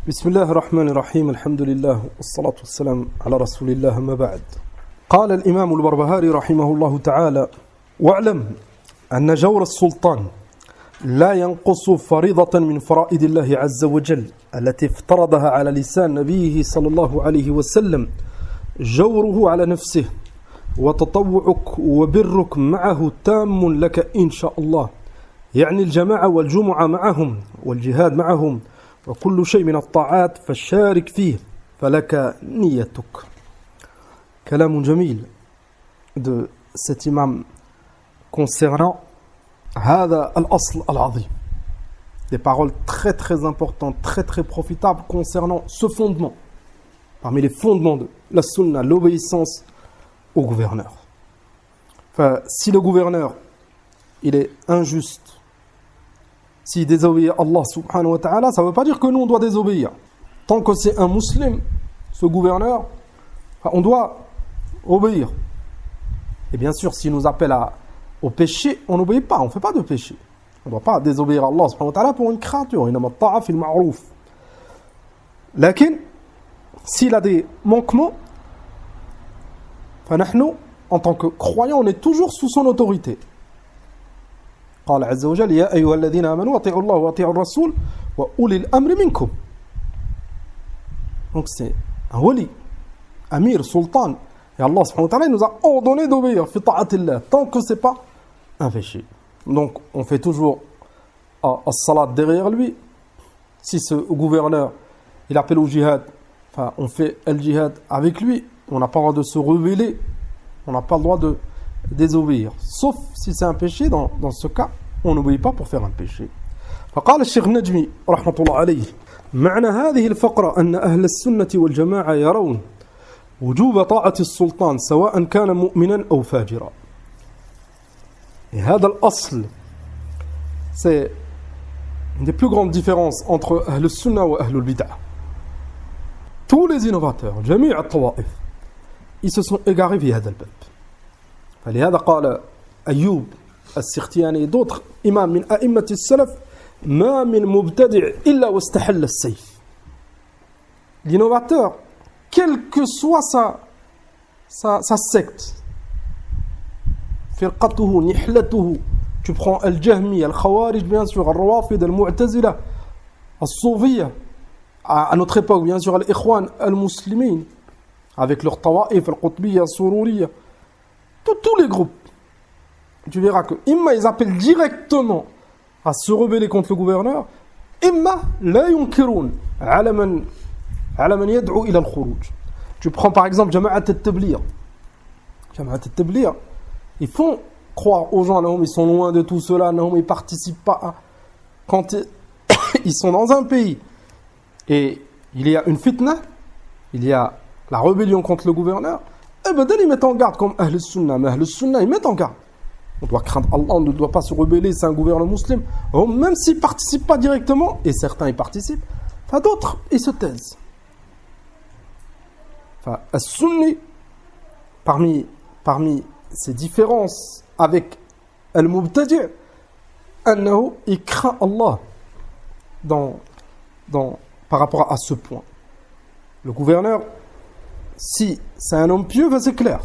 بسم الله الرحمن الرحيم الحمد لله والصلاة والسلام على رسول الله ما بعد قال الإمام البربهاري رحمه الله تعالى واعلم أن جور السلطان لا ينقص فريضة من فرائض الله عز وجل التي افترضها على لسان نبيه صلى الله عليه وسلم جوره على نفسه وتطوعك وبرك معه تام لك إن شاء الله يعني الجماعة والجمعة معهم والجهاد معهم وكل شيء من الطاعات فشارك فيه فلك نيتك. كلام جميل de cet imam concernant هذا الأصل العظيم. Des paroles très très importantes, très très profitables concernant ce fondement. Parmi les fondements de la sunna, l'obéissance au gouverneur. Enfin, si le gouverneur il est injuste, s'il désobéit à Allah subhanahu wa ta'ala, ça ne veut pas dire que nous on doit désobéir. Tant que c'est un musulman, ce gouverneur, on doit obéir. Et bien sûr, s'il nous appelle au péché, on n'obéit pas, on ne fait pas de péché. On ne doit pas désobéir à Allah subhanahu wa ta'ala pour une créature. Inama ta'a fil ma'rouf. Lakin, s'il a des manquements, en tant que croyants, on est toujours sous son autorité. قال عز وجل يا أيها الذين آمنوا أطيعوا الله وأطيعوا الرسول وأولي الأمر منكم. Donc c'est un wali, amir, sultan. Et Allah subhanahu wa ta'ala nous a ordonné d'obéir fi ta'atillah, tant que c'est pas un péché. Donc on fait toujours as-salat derrière lui. Si ce gouverneur il appelle au jihad, enfin on fait le jihad avec lui, on n'a pas le droit de se rebeller, on n'a pas le droit de désobéir, sauf si c'est un péché. Dans ce cas on n'obéit pas pour faire un péché. فقال الشيخ النجمي رحمة الله عليه معنى هذه الفقرة أن أهل السنة والجماعة يرون وجوب طاعة السلطان سواء كان مؤمنا أو فاجرا. Et هذا الأصل c'est une des plus grandes différences entre أهل السنة وأهل البدع. Tous les innovateurs, جميع الطوائف, ils se sont égarés في هذا الباب. فلهذا قال أيوب السختياني d'autres imams من أئمة السلف ما من مبتدع إلا واستحل السيف. L'innovateur, quelle que soit sa secte, فرقته نحلته, tu prends al-Jahmi, al-Khawarij bien sûr, al-Rawafid, al-Mu'tazila, al-Soufiyya, à notre époque bien sûr al-Ikhwan, al-Muslimin, avec leur Tawa'if, al-Qutbiyya, al-Sururiyya, tous les groupes, tu verras que imma ils appellent directement à se rebeller contre le gouverneur, imma la yunkirun ala man yad'u ila al-khuruj. Tu prends par exemple Jama'at al-Tabligh. Jama'at al-Tabligh, ils font croire aux gens, non, ils sont loin de tout cela, non, ils participent pas quand ils sont dans un pays et il y a une fitna, il y a la rébellion contre le gouverneur, et ben ils mettent en garde comme Ahl Sunnah. Mais Ahl Sunnah, ils mettent en garde. On doit craindre Allah, on ne doit pas se rebeller, c'est un gouverneur musulman. Même s'ils ne participent pas directement, et certains y participent, enfin d'autres, ils se taisent. Enfin, As-Sunni, parmi ces différences avec Al-Mubtadi', il craint Allah par rapport à ce point. Le gouverneur, si c'est un homme pieux, c'est clair,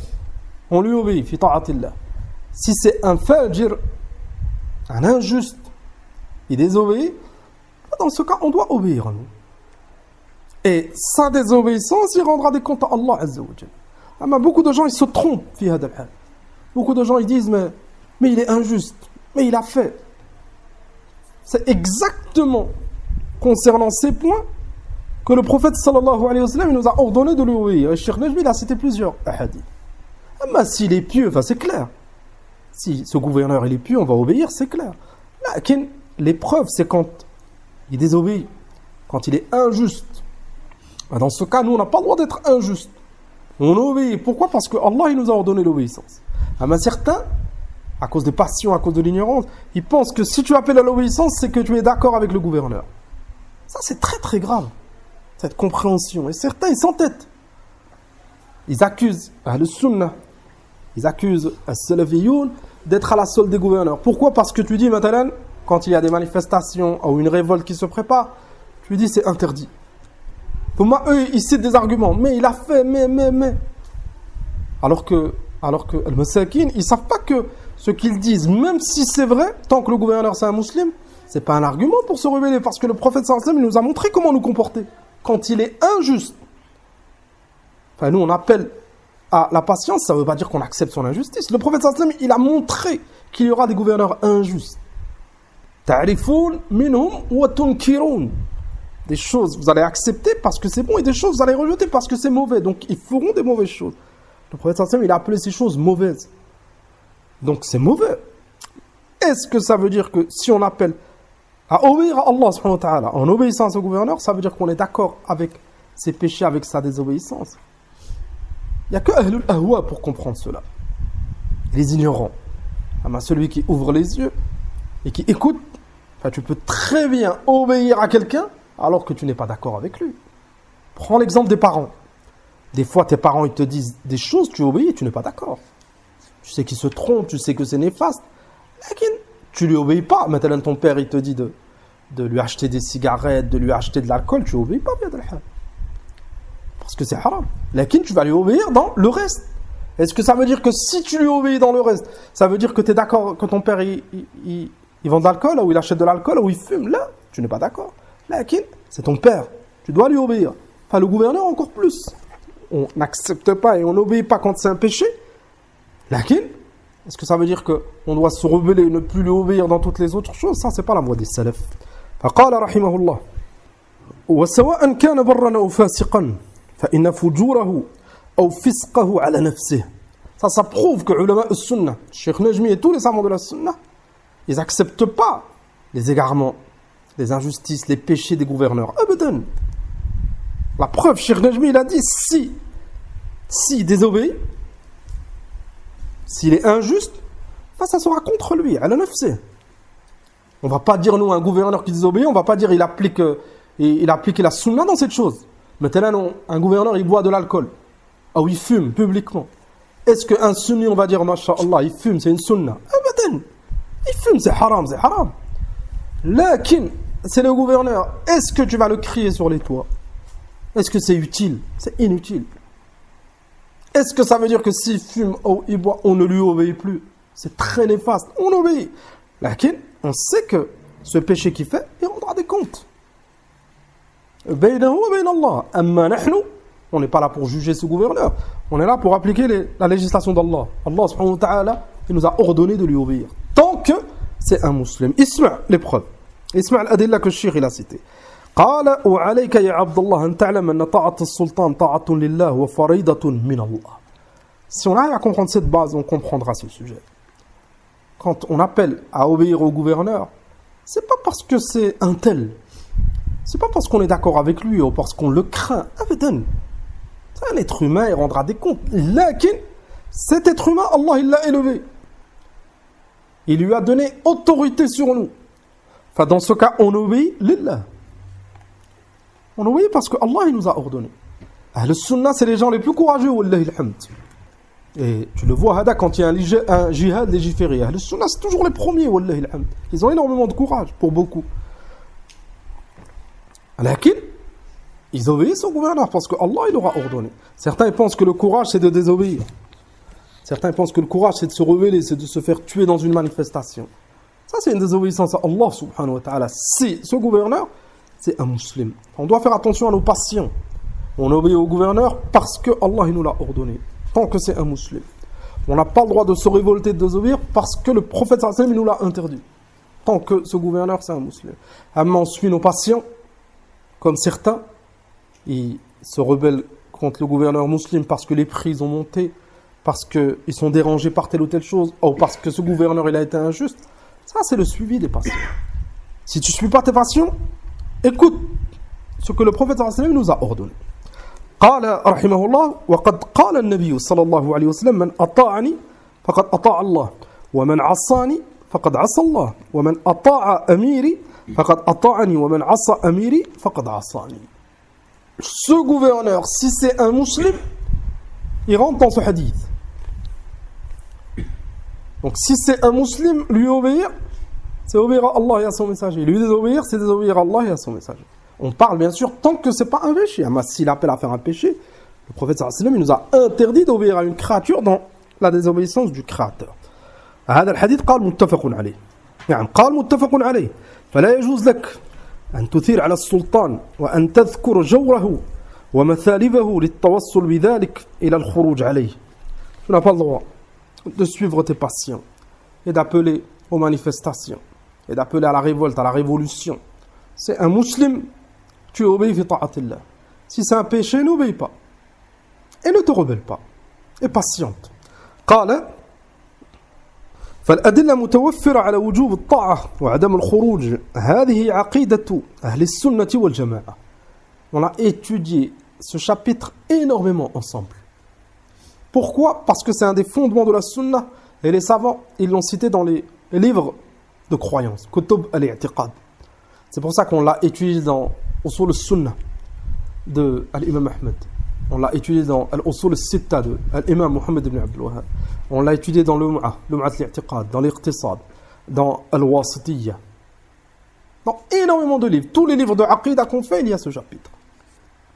on lui obéit, fi ta'atillah. Si c'est un fajir, un injuste, il désobéit, dans ce cas, on doit obéir à nous. Et sa désobéissance, il rendra des comptes à Allah Azza wa Jalla. Beaucoup de gens, ils se trompent, fi hada al-hal. Beaucoup de gens, ils disent, mais il est injuste, mais il a fait. C'est exactement concernant ces points que le prophète sallallahu alayhi wa sallam nous a ordonné de lui obéir. Et Cheikh Najmi a cité plusieurs hadiths. Mais s'il est pieux, c'est clair. Si ce gouverneur il est pieux, on va obéir, c'est clair. Mais l'épreuve, c'est quand il désobéit, quand il est injuste. Dans ce cas, nous, on n'a pas le droit d'être injuste. On obéit. Pourquoi ? Parce que Allah il nous a ordonné l'obéissance. Mais certains, à cause des passions, à cause de l'ignorance, ils pensent que si tu appelles à l'obéissance, c'est que tu es d'accord avec le gouverneur. Ça, c'est très très grave, cette compréhension. Et certains, ils s'entêtent. Ils accusent Ahl Sunnah, ils accusent As-Salafiyoun d'être à la solde des gouverneurs. Pourquoi ? Parce que tu dis, maintenant, quand il y a des manifestations ou une révolte qui se prépare, tu dis c'est interdit. Eux, ils citent des arguments. Mais il a fait, mais. Alors que les masakin, ils savent pas que ce qu'ils disent, même si c'est vrai, tant que le gouverneur c'est un musulman, c'est pas un argument pour se rebeller. Parce que le prophète sallallahu alayhi wa sallam, il nous a montré comment nous comporter. Quand il est injuste. Enfin, nous, on appelle à la patience, ça veut pas dire qu'on accepte son injustice. Le prophète sallallahu alayhi wa sallam, il a montré qu'il y aura des gouverneurs injustes. Ta'rifoun minhum wa tunkiroun. Des choses vous allez accepter parce que c'est bon et des choses vous allez rejeter parce que c'est mauvais. Donc ils feront des mauvaises choses. Le prophète sallallahu alayhi wa sallam, il a appelé ces choses mauvaises. Donc c'est mauvais. Est-ce que ça veut dire que si on appelle à obéir à Allah subhanahu wa ta'ala en obéissant à ce gouverneur, ça veut dire qu'on est d'accord avec ses péchés, avec sa désobéissance? Il n'y a que Ahlul Ahwa pour comprendre cela. Les ignorants. Celui qui ouvre les yeux et qui écoute, tu peux très bien obéir à quelqu'un alors que tu n'es pas d'accord avec lui. Prends l'exemple des parents. Des fois, tes parents ils te disent des choses, tu obéis et tu n'es pas d'accord. Tu sais qu'ils se trompent, tu sais que c'est néfaste. Tu lui obéis pas. Maintenant, ton père, il te dit de lui acheter des cigarettes, de lui acheter de l'alcool, tu obéis pas, parce que c'est haram. Lakin, tu vas lui obéir dans le reste. Est-ce que ça veut dire que si tu lui obéis dans le reste, ça veut dire que tu es d'accord que ton père, il vend de l'alcool, ou il achète de l'alcool, ou il fume? Là, tu n'es pas d'accord. Lakin, c'est ton père. Tu dois lui obéir. Enfin, le gouverneur, encore plus. On n'accepte pas et on n'obéit pas quand c'est un péché. Lakin, est-ce que ça veut dire qu'on doit se rebeller et ne plus lui obéir dans toutes les autres choses? Ça, c'est pas la voie des salaf. فقال رحمه الله وسواء كان برا أو فاسقا فإن فجوره أو فسقه على نفسه. Ça prouve que ulama al-sunnah, Cheikh Najmi et tous les savants de la sunnah, ils n'acceptent pas les égarements, les injustices, les péchés des gouverneurs. Abadan. La preuve, Cheikh Najmi, il a dit, si désobéit, s'il est injuste, ça sera contre lui, à la nafsih. On ne va pas dire, nous, un gouverneur qui désobéit, on ne va pas dire il applique la sunna dans cette chose. Maintenant, un gouverneur, il boit de l'alcool. Ah oui, il fume publiquement. Est-ce qu'un sunni, on va dire, masha'Allah, il fume, c'est une sunna? Abadan. Il fume, c'est haram, c'est haram. Lakin, c'est le gouverneur. Est-ce que tu vas le crier sur les toits? Est-ce que c'est utile? C'est inutile. Est-ce que ça veut dire que s'il fume ou il boit, on ne lui obéit plus? C'est très néfaste. On obéit. Lakin, on sait que ce péché qu'il fait, il rendra des comptes. Baynahu wa bayna Allah. Amma nahnu, on n'est pas là pour juger ce gouverneur. On est là pour appliquer la législation d'Allah. Allah subhanahu wa ta'ala, il nous a ordonné de lui obéir. Tant que c'est un musulman. Isma' l'épreuve. Isma' l'adilla que le cheikh il a cité. قال وعليك يا عبد الله أن تعلم أن طاعة السلطان طاعة لله وفريضة من الله. Si on arrive à comprendre cette base, on comprendra ce sujet. Quand on appelle à obéir au gouverneur, c'est pas parce que c'est un tel. C'est pas parce qu'on est d'accord avec lui ou parce qu'on le craint. Abadan. C'est un être humain, il rendra des comptes. Lakin, cet être humain, Allah il l'a élevé. Il lui a donné autorité sur nous. Enfin, dans ce cas, on obéit lillah. On obéit parce que Allah il nous a ordonné. Ahl sunnah, c'est les gens les plus courageux, wallahi alhamd. Et tu le vois, Hada, quand il y a un jihad légiféré, Ahl sunnah, c'est toujours les premiers, wallahi alhamd. Ils ont énormément de courage, pour beaucoup. Lakin, ils obéissent au gouverneur parce que Allah il leur a ordonné. Certains ils pensent que le courage c'est de désobéir. Certains pensent que le courage c'est de se rebeller, c'est de se faire tuer dans une manifestation. Ça c'est une désobéissance à Allah subhanahu wa ta'ala. Si ce gouverneur c'est un musulman, on doit faire attention à nos passions. On obéit au gouverneur parce que Allah il nous l'a ordonné. Tant que c'est un musulman. On n'a pas le droit de se révolter, de désobéir parce que le prophète sallallahu alayhi wa sallam il nous l'a interdit. Tant que ce gouverneur c'est un musulman. Amma on suit nos passions, comme certains, ils se rebellent contre le gouverneur musulman parce que les prix ont monté, parce qu'ils sont dérangés par telle ou telle chose, ou parce que ce gouverneur il a été injuste. Ça c'est le suivi des passions. Si tu ne suis pas tes passions, écoute ce que le prophète sallallahu alayhi wa sallam nous a ordonné. قال رحمه الله وقد قال النبي صلى الله عليه وسلم من أطاعني فقد أطاع الله ومن عصاني فقد عصى الله ومن أطاع أميري فقد أطاعني ومن عصى أميري فقد عصاني. Ce gouverneur, si c'est un musulman, il rentre dans ce hadith. Donc si c'est un musulman, lui obéir, c'est obéir à Allah et à son messager. Lui désobéir, c'est désobéir à Allah et à son messager. On parle bien sûr tant que c'est pas un péché. Mais s'il appelle à faire un péché, le prophète sallallahu alayhi wa sallam, il nous a interdit d'obéir à une créature dans la désobéissance du créateur. هذا الحديث قال متفق عليه. يعني قال متفق عليه. فلا يجوز لك أن تثير على السلطان وأن تذكر جوره ومثالبه للتوصل بذلك إلى الخروج عليه. Tu n'as pas le droit de suivre tes passions et d'appeler aux manifestations et d'appeler à la révolte, à la révolution. C'est un musulman, tu obéis fi ta'atillah. Si c'est un péché, n'obéis pas. Et ne te rebelle pas. Et patiente. قال فالأدلة متوفرة على وجوب الطاعة وعدم الخروج. هذه عقيدة أهل السنة والجماعة. On a étudié ce chapitre énormément ensemble. Pourquoi? Parce que c'est un des fondements de la sunna et les savants, ils l'ont cité dans les livres de croyance, Kutub al-i'tiqad. C'est pour ça qu'on l'a étudié dans Usul al-Sunnah de l'imam Ahmed. On l'a étudié dans Al-Usul al-Sitta de l'imam Muhammad ibn Abdul Wahhab. On l'a étudié dans Lum'ah al-i'tiqad, dans l'Iqtisad, dans Al-Wasitiyya. Dans énormément de livres. Tous les livres de Aqidah qu'on fait, il y a ce chapitre.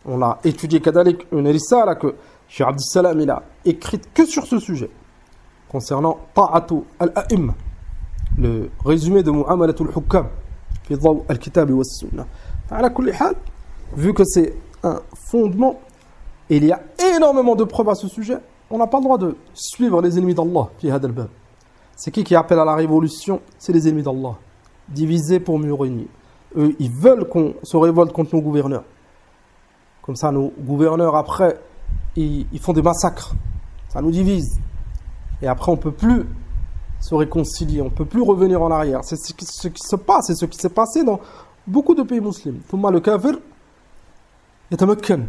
On l'a étudié kadalik, une risala que Cheikh Abdel Salam il a écrite que sur ce sujet concernant Ta'atu al-A'imma, le résumé de Mu'amalatul Hukam fi Daw al-Kitab wa Sunnah. Ala kulli hal, vu que c'est un fondement, il y a énormément de preuves à ce sujet, on n'a pas le droit de suivre les ennemis d'Allah fi hada al-bab. C'est qui appelle à la révolution? C'est les ennemis d'Allah, divisés pour mieux régner. Eux, ils veulent qu'on se révolte contre nos gouverneurs. Comme ça, nos gouverneurs, après, ils font des massacres. Ça nous divise. Et après, on ne peut plus se réconcilier. On ne peut plus revenir en arrière. C'est ce qui se passe. C'est ce qui s'est passé dans beaucoup de pays musulmans. Thumma le kafir yatamakkan.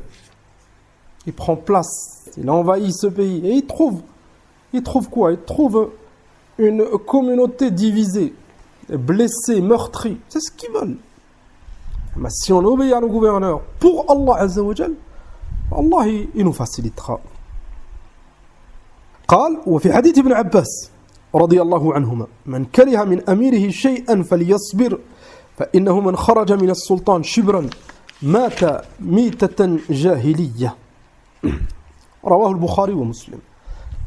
Il prend place. Il envahit ce pays. Et il trouve quoi? Il trouve une communauté divisée, blessée, meurtrie. C'est ce qu'ils veulent. Mais si on obéit à nos gouverneurs pour Allah Azza wa Jal, Allah il nous facilitera. قال وفي حديث ابن عباس رضي الله عنهما من كره من أميره شيئا فليصبر فإنه من خرج من السلطان شبرا مات ميتة جاهلية. رواه البخاري ومسلم.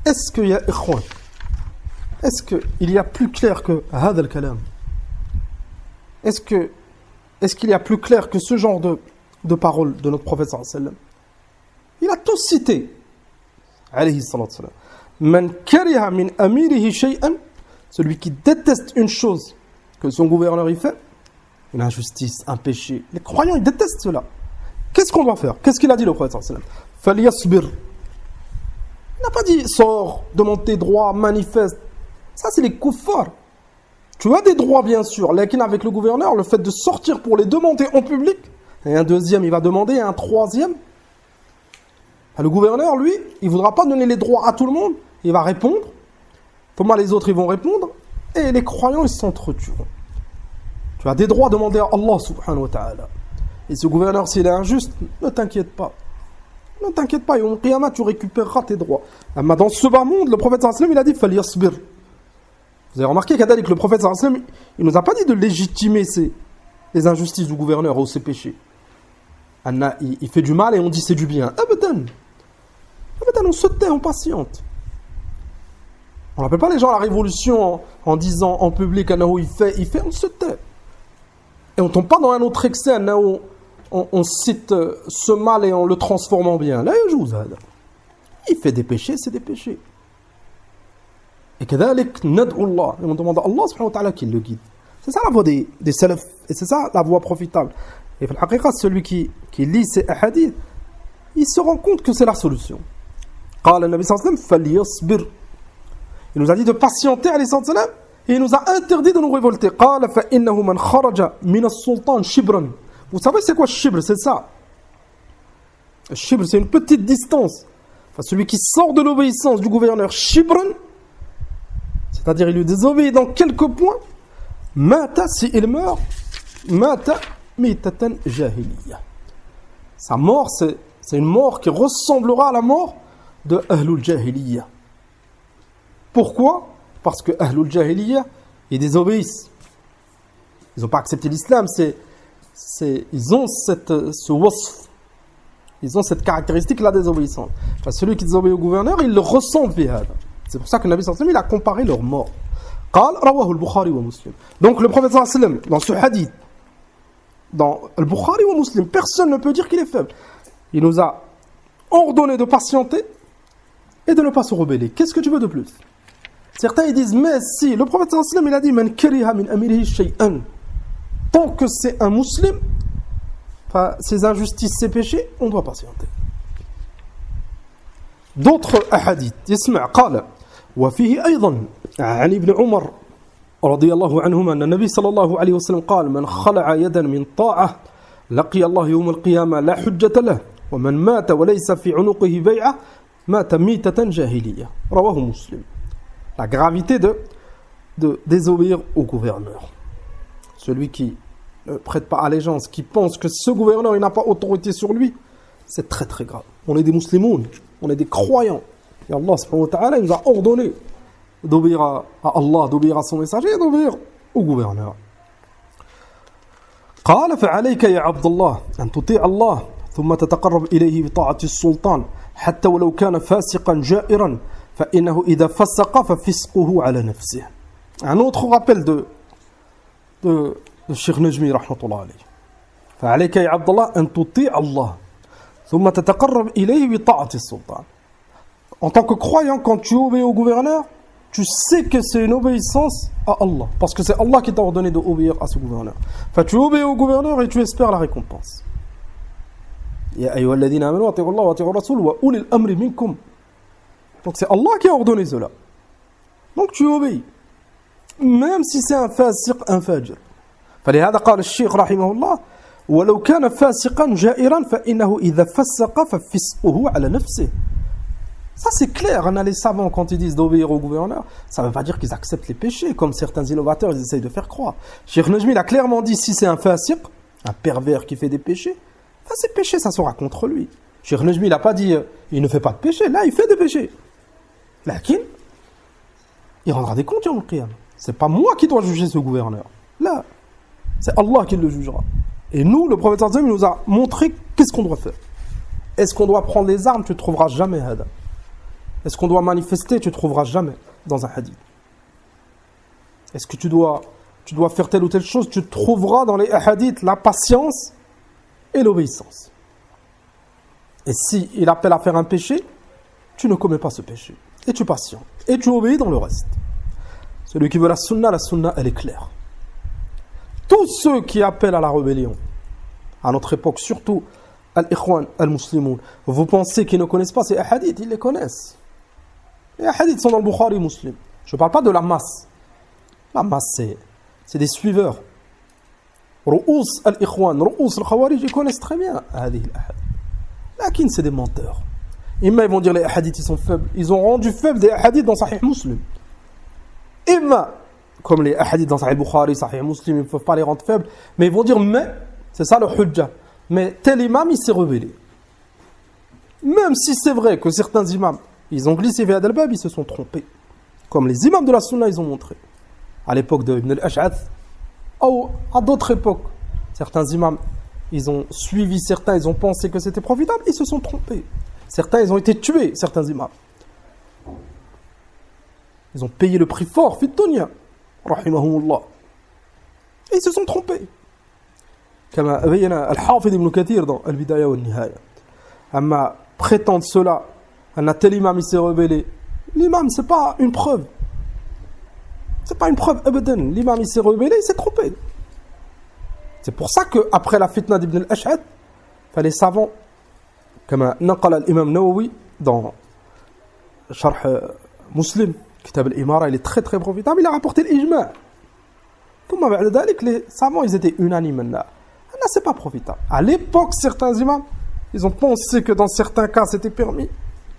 Est-ce que يا إخوان, est-ce que il y a plus clair que هذا الكلام? Est-ce qu'il y a plus clair que ce genre de paroles de notre prophète sallallahu alayhi wa sallam? Il a tout cité. Alayhi sallallahu alayhi wa sallam. Man kariha min amirihi shay'an, celui qui déteste une chose que son gouverneur y fait, une injustice, un péché. Les croyants, ils détestent cela. Qu'est-ce qu'on doit faire? Qu'est-ce qu'il a dit le prophète sallallahu alayhi wa sallam? Falyasbir. Il n'a pas dit sors, demande tes droits, manifeste. Ça, c'est les kuffars. Tu as des droits, bien sûr, mais avec le gouverneur, le fait de sortir pour les demander en public, et un deuxième, il va demander, et un troisième, le gouverneur, lui, il ne voudra pas donner les droits à tout le monde, il va répondre, comment les autres, ils vont répondre, et les croyants, ils s'entretueront. Tu as des droits, demander à Allah, subhanahu wa ta'ala. Et ce gouverneur, s'il est injuste, ne t'inquiète pas. Ne t'inquiète pas, et au qiyamah, tu récupéreras tes droits. Mais dans ce bas monde, le prophète sallallahu alayhi wa sallam, il a dit, falyasbir. Vous avez remarqué qu'Adalik, que le prophète sallallahu alayhi wa sallam, il ne nous a pas dit de légitimer les injustices du gouverneur ou ses péchés. Il fait du mal et on dit c'est du bien. Abadan, on se tait, on patiente. On n'appelle pas les gens à la révolution en disant en public il fait, on se tait. Et on ne tombe pas dans un autre excès, on cite ce mal et on le transforme en bien. Là, il fait des péchés, c'est des péchés. Et كذلك ندعو الله, et on demande à Allah subhanahu wa ta'ala qu'il le guide. C'est ça la voie des salafs, et c'est ça la voie profitable. Et pour la celui qui lit ces hadiths, il se rend compte que c'est la solution. قال النبي صلى الله عليه وسلم فليصبر. Il nous a dit de patienter alayhi salam, et il nous a interdit de nous révolter. قال فإنه من خرج من السلطان شبرا. Vous savez c'est quoi shibr? C'est ça. Shibr, c'est une petite distance. Enfin, celui qui sort de l'obéissance du gouverneur shibran, c'est-à-dire il lui désobéit dans quelques points, mata, si il meurt, mata mitatan jahiliya. Sa mort, c'est une mort qui ressemblera à la mort de Ahlul Jahiliya. Pourquoi? Parce que Ahlul Jahiliya, ils désobéissent. Ils n'ont pas accepté l'islam, c'est ils ont ce wasf, ils ont cette caractéristique là des obéissants. Enfin, celui qui désobéit au gouverneur, il le ressent bihad. C'est pour ça que le Nabi sallallahu alayhi wa sallam, il a comparé leur mort. قال رواه البخاري ومسلم. Donc le prophète sallallahu alayhi wa sallam, dans ce hadith, dans le Bukhari ou Muslim, personne ne peut dire qu'il est faible. Il nous a ordonné de patienter et de ne pas se rebeller. Qu'est-ce que tu veux de plus? Certains ils disent, mais si, le prophète sallallahu alayhi wa sallam, il a dit man kariha min amirihi shay'an. Tant que c'est un musulman, enfin, ses injustices, ses péchés, on doit patienter. D'autres ahadith, يسمع قال وفيه أيضا عن ابن عمر رضي الله عنهما أن النبي صلى الله عليه وسلم قال من خلع يدا من طاعة لقي الله يوم القيامة لا حجة له ومن مات وليس في عنقه بيعة مات ميتة جاهلية رواه مسلم. La gravité de désobéir au gouverneur. Celui qui ne prête pas allégeance, qui pense que ce gouverneur il n'a pas autorité sur lui, c'est très très grave. On est des musulmans, on est des croyants. Et Allah subhanahu wa ta'ala nous a ordonné d'obéir à Allah, d'obéir à son messager et d'obéir au gouverneur. قال فعليك يا عبد الله أن تطيع الله ثم تتقرب إليه بطاعة السلطان حتى ولو كان فاسقا جائرا فإنه إذا فسق ففسقه على نفسه. Un autre rappel de Cheikh Najmi rahmatullah alayhi. فعليك يا عبد الله أن تطيع الله ثم تتقرب إليه بطاعة السلطان. En tant que croyant, quand tu obéis au gouverneur, tu sais que c'est une obéissance à Allah. Parce que c'est Allah qui t'a ordonné d'obéir à ce gouverneur. Enfin, tu obéis au gouverneur et tu espères la récompense. Ya ayyuhalladhina amanu ati'u Allah wa ati'u ar-rasul wa ulil amri minkum. Donc c'est Allah qui a ordonné cela. Donc tu obéis. Même si c'est un fasiq, un fajir. فلهذا قال الشيخ رحمه الله ولو كان فاسقا جائرا فإنه إذا فسق ففسقه على نفسه. Ça c'est clair, les savants quand ils disent d'obéir au gouverneur, ça ne veut pas dire qu'ils acceptent les péchés, comme certains innovateurs ils essayent de faire croire. Cheikh Najmi il a clairement dit, si c'est un fasiq, un pervers qui fait des péchés, ces péchés ça sera contre lui. Cheikh Najmi il n'a pas dit, il ne fait pas de péché, là il fait des péchés. Lakin, il rendra des comptes au qiyam. C'est pas moi qui dois juger ce gouverneur. Là, c'est Allah qui le jugera. Et nous, le prophète sallallahu alayhi wa sallam, il nous a montré qu'est-ce qu'on doit faire. Est-ce qu'on doit prendre les armes? Tu ne trouveras jamais hada. Est-ce qu'on doit manifester? Tu ne trouveras jamais dans un hadith. Est-ce que tu dois faire telle ou telle chose? Tu trouveras dans les hadiths la patience et l'obéissance. Et si il appelle à faire un péché, tu ne commets pas ce péché. Et tu patientes. Et tu obéis dans le reste. Celui qui veut la sunna elle est claire. Tous ceux qui appellent à la rébellion, à notre époque, surtout al-ikhwan, al-muslimoun, vous pensez qu'ils ne connaissent pas ces hadiths? Ils les connaissent. Les hadiths sont dans le Bukhari Muslim. Je ne parle pas de la masse. La masse, c'est des suiveurs. Ru'ous al-ikhwan, ru'ous al-khawarij, ils connaissent très bien hadith al-hadith. Lakin, c'est des menteurs. Imma, ils vont dire les hadiths, ils sont faibles. Ils ont rendu faibles des hadiths dans Sahih Muslim. Imma, comme les hadiths dans Sahih Bukhari, Sahih Muslim, ils ne peuvent pas les rendre faibles. Mais ils vont dire, mais, c'est ça le hujja. Mais tel imam, il s'est rebellé. Même si c'est vrai que certains imams, ils ont glissé vers Al-Bab, ils se sont trompés. Comme les imams de la Sunna, ils ont montré. À l'époque de Ibn al-Ash'ath, ou à d'autres époques, certains imams, ils ont suivi certains, ils ont pensé que c'était profitable, ils se sont trompés. Certains, ils ont été tués, certains imams. Ils ont payé le prix fort, fit dunya, rahimahumullah. Et ils se sont trompés. Comme Al-Hafid ibn Kathir dans Al-Bidaya wa Al-Nihaya. Amma prétendre cela, un tel imam il s'est rebellé. L'imam, c'est pas une preuve. C'est pas une preuve, abadan. L'imam il s'est rebellé, il s'est trompé. C'est pour ça qu'après la fitna d'Ibn al-Ash'ad, les savants, comme naqal l'imam Nawawi dans Sharh Muslim, Kitab al-Imara, il est très très profitable, il a rapporté l'ijma'. Les savants ils étaient unanimes. Là, c'est pas profitable. À l'époque, certains imams, ils ont pensé que dans certains cas c'était permis.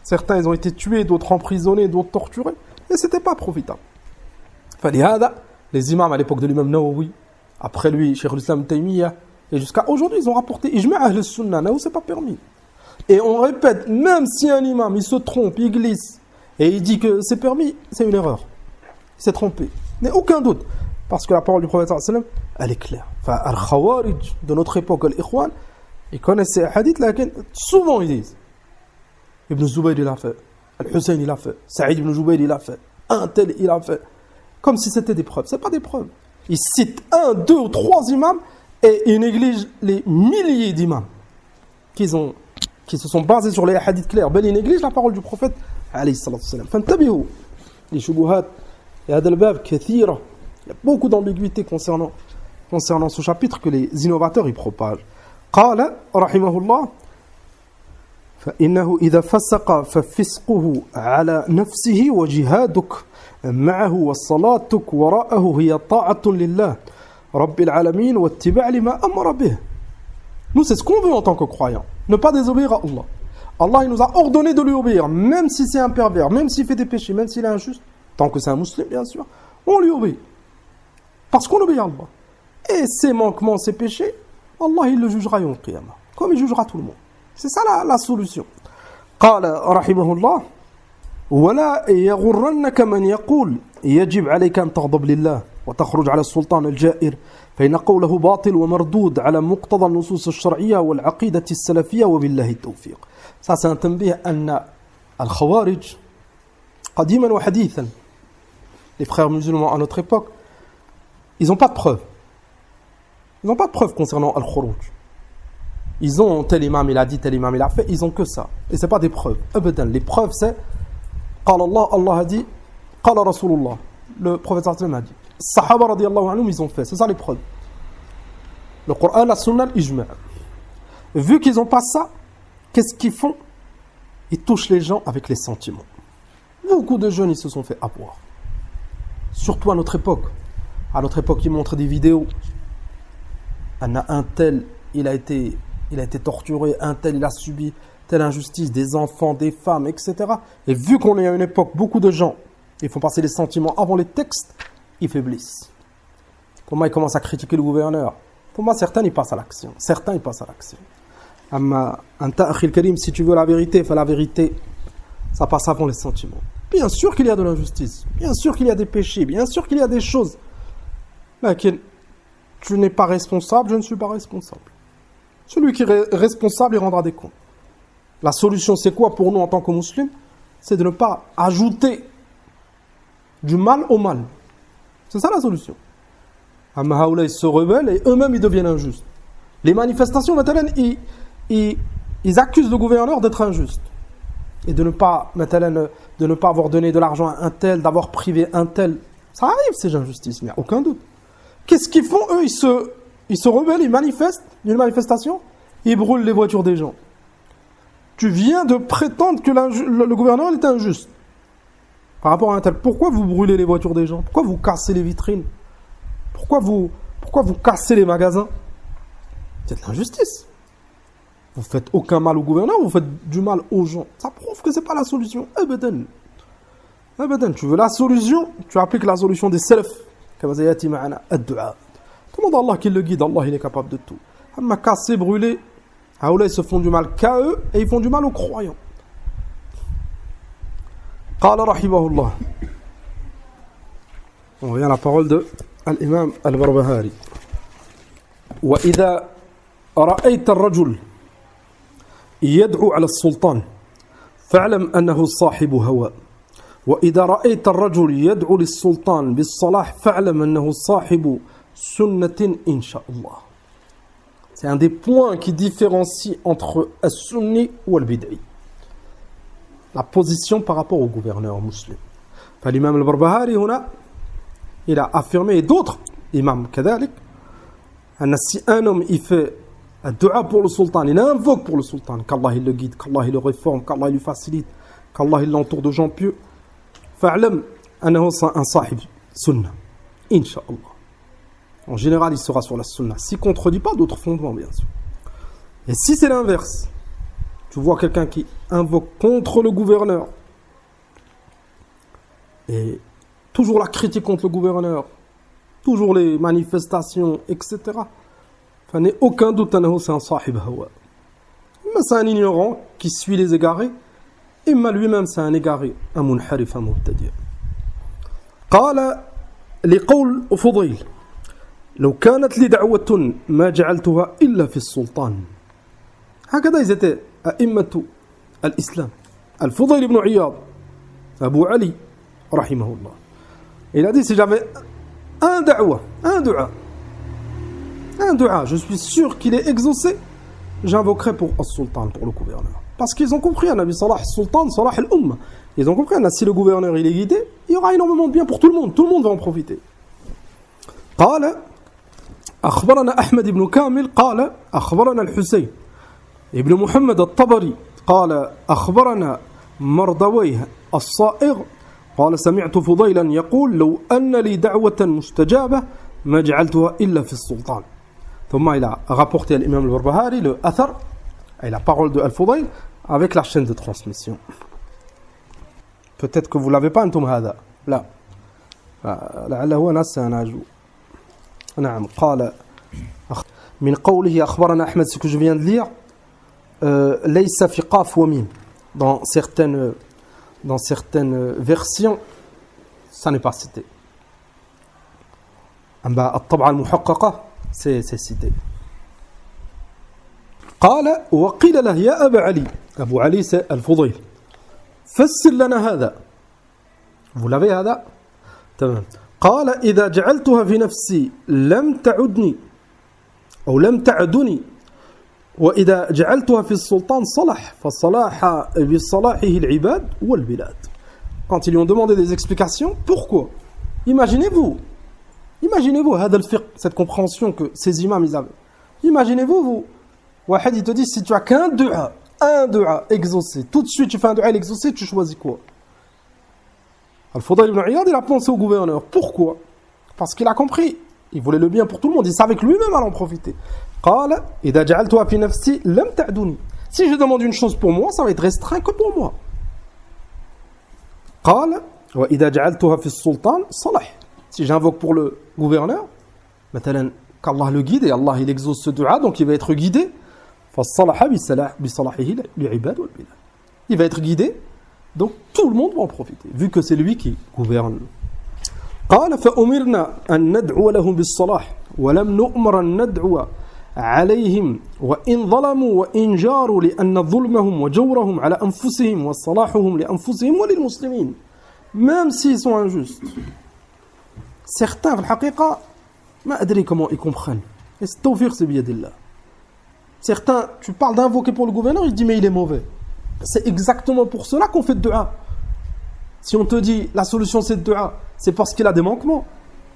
Certains ils ont été tués, d'autres emprisonnés, d'autres torturés, et c'était pas profitable. Les imams à l'époque de l'imam Nawawi, après lui, Cheikh al-Islam Taymiyyah, et jusqu'à aujourd'hui, ils ont rapporté Ijma' Ahl al-Sunnah, là où c'est pas permis. Et on répète, même si un imam, il se trompe, il glisse, et il dit que c'est permis, c'est une erreur. Il s'est trompé. Il n'y a aucun doute. Parce que la parole du prophète sallallahu alayhi wa sallam, elle est claire. Enfin, al-Khawarij de notre époque, al-Ikhwan, ils connaissent ces hadiths, là, souvent ils disent Ibn Zubayr il a fait, Al-Hussein il a fait, Saïd ibn Jubayr il a fait, un tel il a fait. Comme si c'était des preuves. C'est pas des preuves. Ils citent 1, 2 ou 3 imams et ils négligent les milliers d'imams qui se sont basés sur les hadiths clairs. Ben, ils négligent la parole du prophète alayhi salatu wa sallam. Fantabihu. Les shubuhat et adal-bab kathira. Il y a beaucoup d'ambiguïté concernant ce chapitre que les innovateurs y propagent. قال رحمه الله فإنه إذا فسق ففسقه على نفسه وجهادك معه وصلاتك وراءه هي طاعة لله رب العالمين واتباع لما أمر به. Nous, c'est ce qu'on veut en tant que croyants. Ne pas désobéir à Allah. Allah, il nous a ordonné de lui obéir, même si c'est un pervers, même s'il fait des péchés, même s'il est injuste. Tant que c'est un musulman, bien sûr, on lui obéit. Parce qu'on obéit à Allah. Et ses manquements, ses péchés, Allah, il le jugera yawm al-qiyamah. Comme il jugera tout le monde. C'est ça la solution. قال رحمه الله ولا يغرنك من يقول يجب عليك أن تغضب لله وتخرج على السلطان الجائر فإن قوله باطل ومردود على مقتضى النصوص الشرعية والعقيدة السلفية وبالله التوفيق. Ça c'est un تنبيه أن الخوارج قديما وحديثا, les frères musulmans à notre époque, ils n'ont pas de preuves. Ils n'ont pas de preuves concernant Al-Khuruj. Ils ont tel imam il a dit, tel imam il a fait, ils ont que ça. Et c'est pas des preuves. Abadan. Les preuves c'est قال Allah, Allah a dit, قال Rasulullah, le prophète sallallahu a dit. Sahaba radiyallahu anhum ils ont fait. C'est ça les preuves. Le Coran, la Sunna, l'Ijma'. Vu qu'ils n'ont pas ça, qu'est-ce qu'ils font? Ils touchent les gens avec les sentiments. Beaucoup de jeunes ils se sont fait avoir. Surtout à notre époque. À notre époque, ils montrent des vidéos. Un tel, il a été torturé, un tel, il a subi telle injustice, des enfants, des femmes, etc. Et vu qu'on est à une époque, beaucoup de gens, ils font passer les sentiments avant les textes, ils faiblissent. Pour moi, ils commencent à critiquer le gouverneur. Pour moi, certains, ils passent à l'action. Amma, anta akhil karim, si tu veux la vérité, fais la vérité. Ça passe avant les sentiments. Bien sûr qu'il y a de l'injustice. Bien sûr qu'il y a des péchés. Bien sûr qu'il y a des choses. Mais tu n'es pas responsable, je ne suis pas responsable. Celui qui est responsable, il rendra des comptes. La solution, c'est quoi pour nous en tant que musulmans? C'est de ne pas ajouter du mal au mal. C'est ça la solution. Amma haoula, ils se rebellent et eux-mêmes, ils deviennent injustes. Les manifestations, maintenant, ils accusent le gouverneur d'être injuste. Et de ne pas avoir donné de l'argent à un tel, d'avoir privé un tel. Ça arrive, ces injustices, il n'y a aucun doute. Qu'est-ce qu'ils font, eux? Ils se rebellent, ils manifestent. Il y a une manifestation, ils brûlent les voitures des gens. Tu viens de prétendre que le gouverneur est injuste. Par rapport à un tel, pourquoi vous brûlez les voitures des gens? Pourquoi vous cassez les vitrines? Pourquoi vous cassez les magasins? C'est de l'injustice. Vous faites aucun mal au gouverneur, vous faites du mal aux gens. Ça prouve que c'est pas la solution. Abadan. Tu veux la solution, tu appliques la solution des salaf. Demande à Allah qu'il le guide, Allah il est capable de tout. Amma casser, brûler, ils se font du mal qu'à eux et ils font du mal aux croyants. قال رحمه الله. On revient à la parole de l'imam al-Barbahari. وإذا رأيت الرجل يدعو على السلطان فاعلم أنه صاحب هوى وإذا رأيت الرجل يدعو للسلطان بالصلاح فاعلم أنه صاحب سنة إن شاء الله. C'est un des points qui différencie entre as-sunni ou al-bid'i. La position par rapport au gouverneur musulman. L'imam al-Barbahari, il a affirmé, et d'autres imams kadalik, si un homme il fait un dua pour le sultan, il invoque pour le sultan, qu'Allah il le guide, qu'Allah il le réforme, qu'Allah il lui facilite, qu'Allah il l'entoure de gens pieux, fa'alam annahu un sahib sunnah, incha'Allah. En général, il sera sur la sunna. S'il ne contredit pas d'autres fondements, bien sûr. Et si c'est l'inverse, tu vois quelqu'un qui invoque contre le gouverneur, et toujours la critique contre le gouverneur, toujours les manifestations, etc. Il n'y a aucun doute que c'est un sahib hawa. Mais c'est un ignorant qui suit les égarés, et lui-même c'est un égaré, un munharif, un mubtadi'. قال لقول فضيل لو كانت لي دعوة ما جعلتها إلا في السلطان. هكذا ils étaient أئمة الإسلام. الفضيل بن عياض, Abu Ali, rahimahullah. Il a dit, si j'avais un da'wa, je suis sûr qu'il est exaucé, j'invoquerai pour al-sultan, pour le gouverneur. Parce qu'ils ont compris, Nabi Salah al-Sultan, Salah al-Ummah. Ils ont compris, si le gouverneur il est guidé, il y aura énormément de bien pour tout le monde va en profiter. قال أخبرنا أحمد بن كامل قال أخبرنا الحسين ابن محمد الطبري قال أخبرنا مردويه الصائغ قال سمعت فضيلا يقول لو أن لي دعوة مستجابة ما جعلتها إلا في السلطان. ثم il a rapporté à l'imam al-Barbahari le athar et la parole de Al-Fudayl avec la chaîne de transmission. Peut-être que vous l'avez pas انتم هذا لا لعله نسى نعم قال من قوله أخبرنا أحمد, ce que je viens de lire ليس في قاف وميم dans certaines versions ça n'est pas cité. الطبعة المحققة c'est cité. قال وقيل له يا أبا علي, أبو علي c'est الفضيل, فسر لنا هذا. vous l'avez هذا تمام. قال إذا جعلتها في نفسي لم تعدني أو لم تعدني وإذا جعلتها في السلطان صلح فصلاح بصلاحه العباد والبلاد. Quand ils lui ont demandé des explications, pourquoi? Imaginez-vous هذا الفقه, cette compréhension que ces imams ils avaient. Imaginez-vous, vous, Wahid il te dit si tu as qu'un dua exaucé, tout de suite tu fais un dua exaucé, tu choisis quoi? Al-Fudayl ibn Iyad il a pensé au gouverneur. Pourquoi? Parce qu'il a compris, il voulait le bien pour tout le monde, il savait que lui-même allait en profiter. قال إذا جعلتها في نفسي لم تعدني. Si je demande une chose pour moi, ça va être restreint que pour moi. قال وإذا جعلتها في السلطان صلح. Si j'invoque pour le gouverneur, مثلا qu'Allah le guide et Allah il exauce ce dua, donc il va être guidé. فالصلح بصلاحه للعباد والبلاد. Il va être guidé, donc tout le monde va en profiter, vu que c'est lui qui gouverne. قال فأمرنا أن ندعو لهم بالصلاح ولم نؤمر أن ندعو عليهم وإن ظلموا وإن جاروا لأن ظلمهم وجورهم على أنفسهم وصلاحهم لأنفسهم وللمسلمين. Même s'ils sont injustes. Certains, في الحقيقة, ما أدري comment ils comprennent. Et c'est tawfiq, c'est biyadillah. Certains, tu parles d'invoquer pour le gouverneur, il dit mais il est mauvais. C'est exactement pour cela qu'on fait de dua. Si on te dit la solution c'est de dua, c'est parce qu'il a des manquements,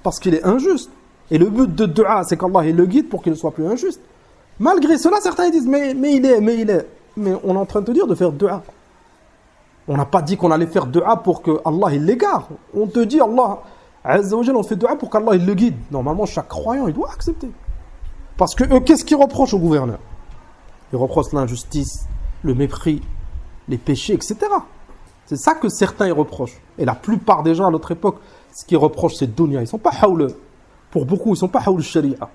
parce qu'il est injuste. Et le but de dua, c'est qu'Allah il le guide pour qu'il ne soit plus injuste. Malgré cela, certains ils disent mais il est. Mais on est en train de te dire de faire dua. On n'a pas dit qu'on allait faire dua pour que Allah il l'égare. On te dit Allah Azza wa Jalla, on fait dua pour qu'Allah il le guide. Normalement, chaque croyant il doit accepter. Parce que eux, qu'est-ce qu'ils reprochent au gouverneur? Ils reprochent l'injustice, le mépris, les péchés, etc. C'est ça que certains ils reprochent. Et la plupart des gens à notre époque, ce qu'ils reprochent, c'est dunya. Ils ne sont pas haoul. Pour beaucoup, ils ne sont pas haoul sharia.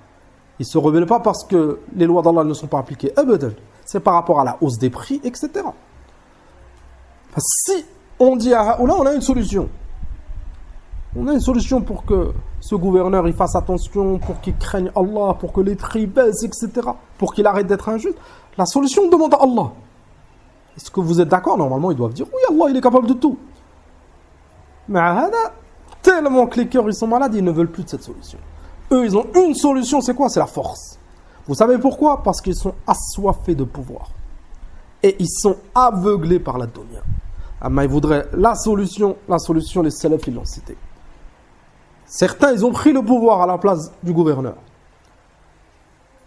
Ils ne se rebellent pas parce que les lois d'Allah ne sont pas appliquées. Abadan. C'est par rapport à la hausse des prix, etc. Enfin, si on dit à haoula, on a une solution. On a une solution pour que ce gouverneur il fasse attention, pour qu'il craigne Allah, pour que les prix baissent, etc. Pour qu'il arrête d'être injuste. La solution, on demande à Allah. Est-ce que vous êtes d'accord? Normalement, ils doivent dire oui, Allah, il est capable de tout. Mais tellement que les cœurs ils sont malades, ils ne veulent plus de cette solution. Eux, ils ont une solution, c'est quoi? C'est la force. Vous savez pourquoi? Parce qu'ils sont assoiffés de pouvoir. Et ils sont aveuglés par la dunya. Mais ils voudraient la solution, les salafs, ils l'ont cité. Certains, ils ont pris le pouvoir à la place du gouverneur.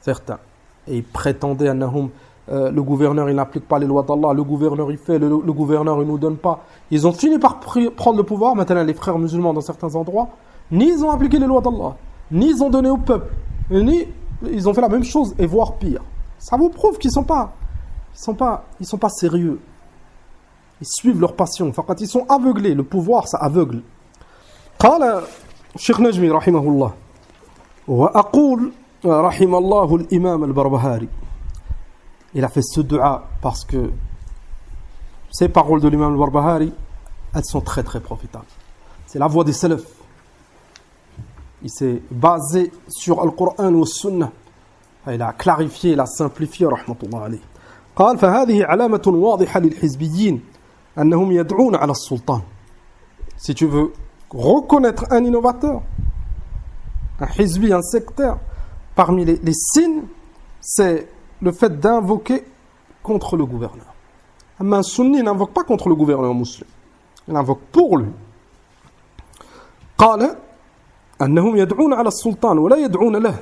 Certains. Et ils prétendaient à Nahum, le gouverneur, il n'applique pas les lois d'Allah, le gouverneur, il fait, le gouverneur, il ne nous donne pas. Ils ont fini par prendre le pouvoir. Maintenant, les frères musulmans, dans certains endroits, ni ils ont appliqué les lois d'Allah, ni ils ont donné au peuple, ni ils ont fait la même chose, et voire pire. Ça vous prouve qu'ils sont pas sérieux. Ils suivent leur passion. Enfin, quand ils sont aveuglés, le pouvoir, ça aveugle. قال الشيخ نجمي رحمه الله وأقول رحم الله الإمام البربهاري. Il a fait ce dua parce que ces paroles de l'imam al-Barbahari, elles sont très très profitables. C'est la voix des salafs. il s'est basé sur le Coran ou Sunnah. Il a clarifié, il a simplifié رحمة الله عليه. قال فهذه علامة واضحة للحزبيين أنهم يدعون على السلطان. Si tu veux reconnaître un innovateur, un hizbi, un sectaire, parmi les signes, c'est le fait d'invoquer contre le gouverneur. Mais un sunni n'invoque pas contre le gouverneur musulman, il invoque pour lui. قال أنهم يدعون على السلطان ولا يدعون له.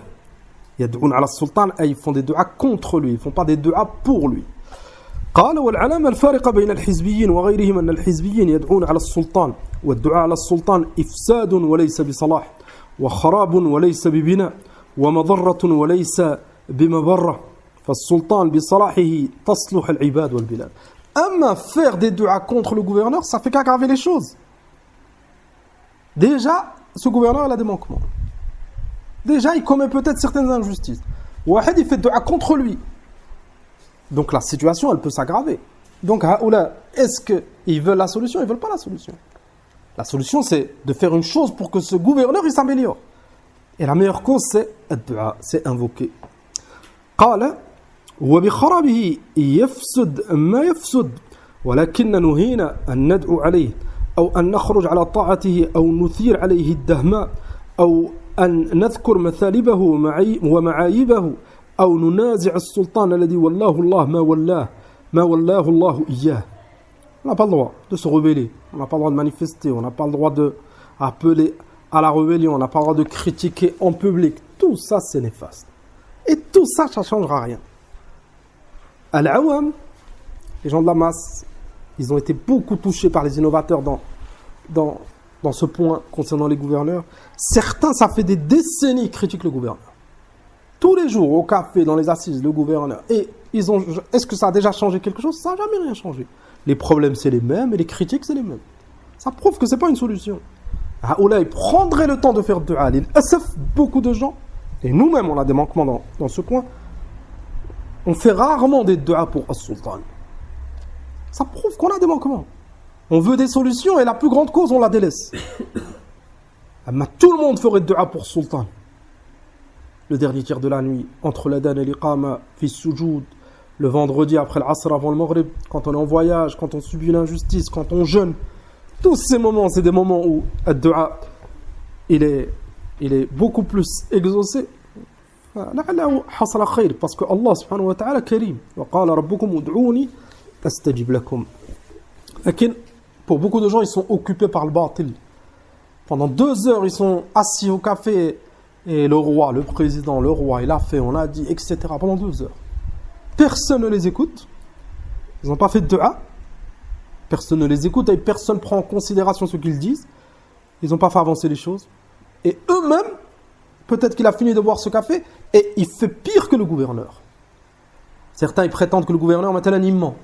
يدعون على السلطان أي font des du'a contre lui, ils font pas des du'a pour lui. قال والعلامة الفارقة بين الحزبيين وغيرهم أن الحزبيين يدعون على السلطان والدعاء على السلطان إفساد وليس بصلاح وخراب وليس ببناء ومضرة وليس بمبرة فالسلطان بصلاحه تصلح العباد والبلاد. أما faire des du'a contre le gouverneur, ça fait qu'aggraver les choses. Déjà, ce gouverneur il a des manquements. Déjà, il commet peut-être certaines injustices. Wahid, il fait du'a contre lui. Donc la situation, elle peut s'aggraver. Donc, est-ce qu'ils veulent la solution? Ils ne veulent pas la solution. La solution, c'est de faire une chose pour que ce gouverneur, il s'améliore. Et la meilleure cause, c'est ad-du'a, c'est invoquer. قال وبخرابه يفسد ما يفسد ولكن نهينا أن ندعو عليه أو أن نخرج على طاعته أو نثير عليه الدهماء أو أن نذكر مثالبه ومعايبه أو ننازع السلطان الذي والله الله ما ولاه الله إياه. On n'a pas le droit de se rebeller, on n'a pas le droit de manifester, on n'a pas le droit d'appeler à la rébellion, on n'a pas le droit de critiquer en public. Tout ça, c'est néfaste. Et tout ça, ça ne changera rien. Al-Awam, les gens de la masse, ils ont été beaucoup touchés par les innovateurs dans ce point concernant les gouverneurs. Certains, ça fait des décennies qu'ils critiquent le gouverneur. Tous les jours, au café, dans les assises, le gouverneur. Et est-ce que ça a déjà changé quelque chose? Ça n'a jamais rien changé. Les problèmes, c'est les mêmes et les critiques, c'est les mêmes. Ça prouve que ce n'est pas une solution. Haoula, ils prendraient le temps de faire du'a. Beaucoup de gens, et nous-mêmes, on a des manquements dans ce point, on fait rarement des du'a pour As-Sultan. Ça prouve qu'on a des manquements. On veut des solutions et la plus grande cause, on la délaisse. Mais tout le monde ferait du'a pour Sultan. Le dernier tiers de la nuit, entre l'adhan et l'iqama, fi sujoud, le vendredi après l'asr avant le maghrib, quand on est en voyage, quand on subit une injustice, quand on jeûne. Tous ces moments, c'est des moments où le du'a, il est beaucoup plus exaucé. Parce que Allah subhanahu wa ta'ala karim. Wa qala rabbukum ud'uni astajib lakum. Pour beaucoup de gens, ils sont occupés par le batil. Pendant 2 heures, ils sont assis au café et le roi, le président, le roi, il a fait, on a dit, etc. Pendant 2 heures. Personne ne les écoute. Ils n'ont pas fait de du'a. Personne ne les écoute et personne ne prend en considération ce qu'ils disent. Ils n'ont pas fait avancer les choses. Et eux-mêmes, peut-être qu'il a fini de boire ce café et il fait pire que le gouverneur. Certains, ils prétendent que le gouverneur est un immense.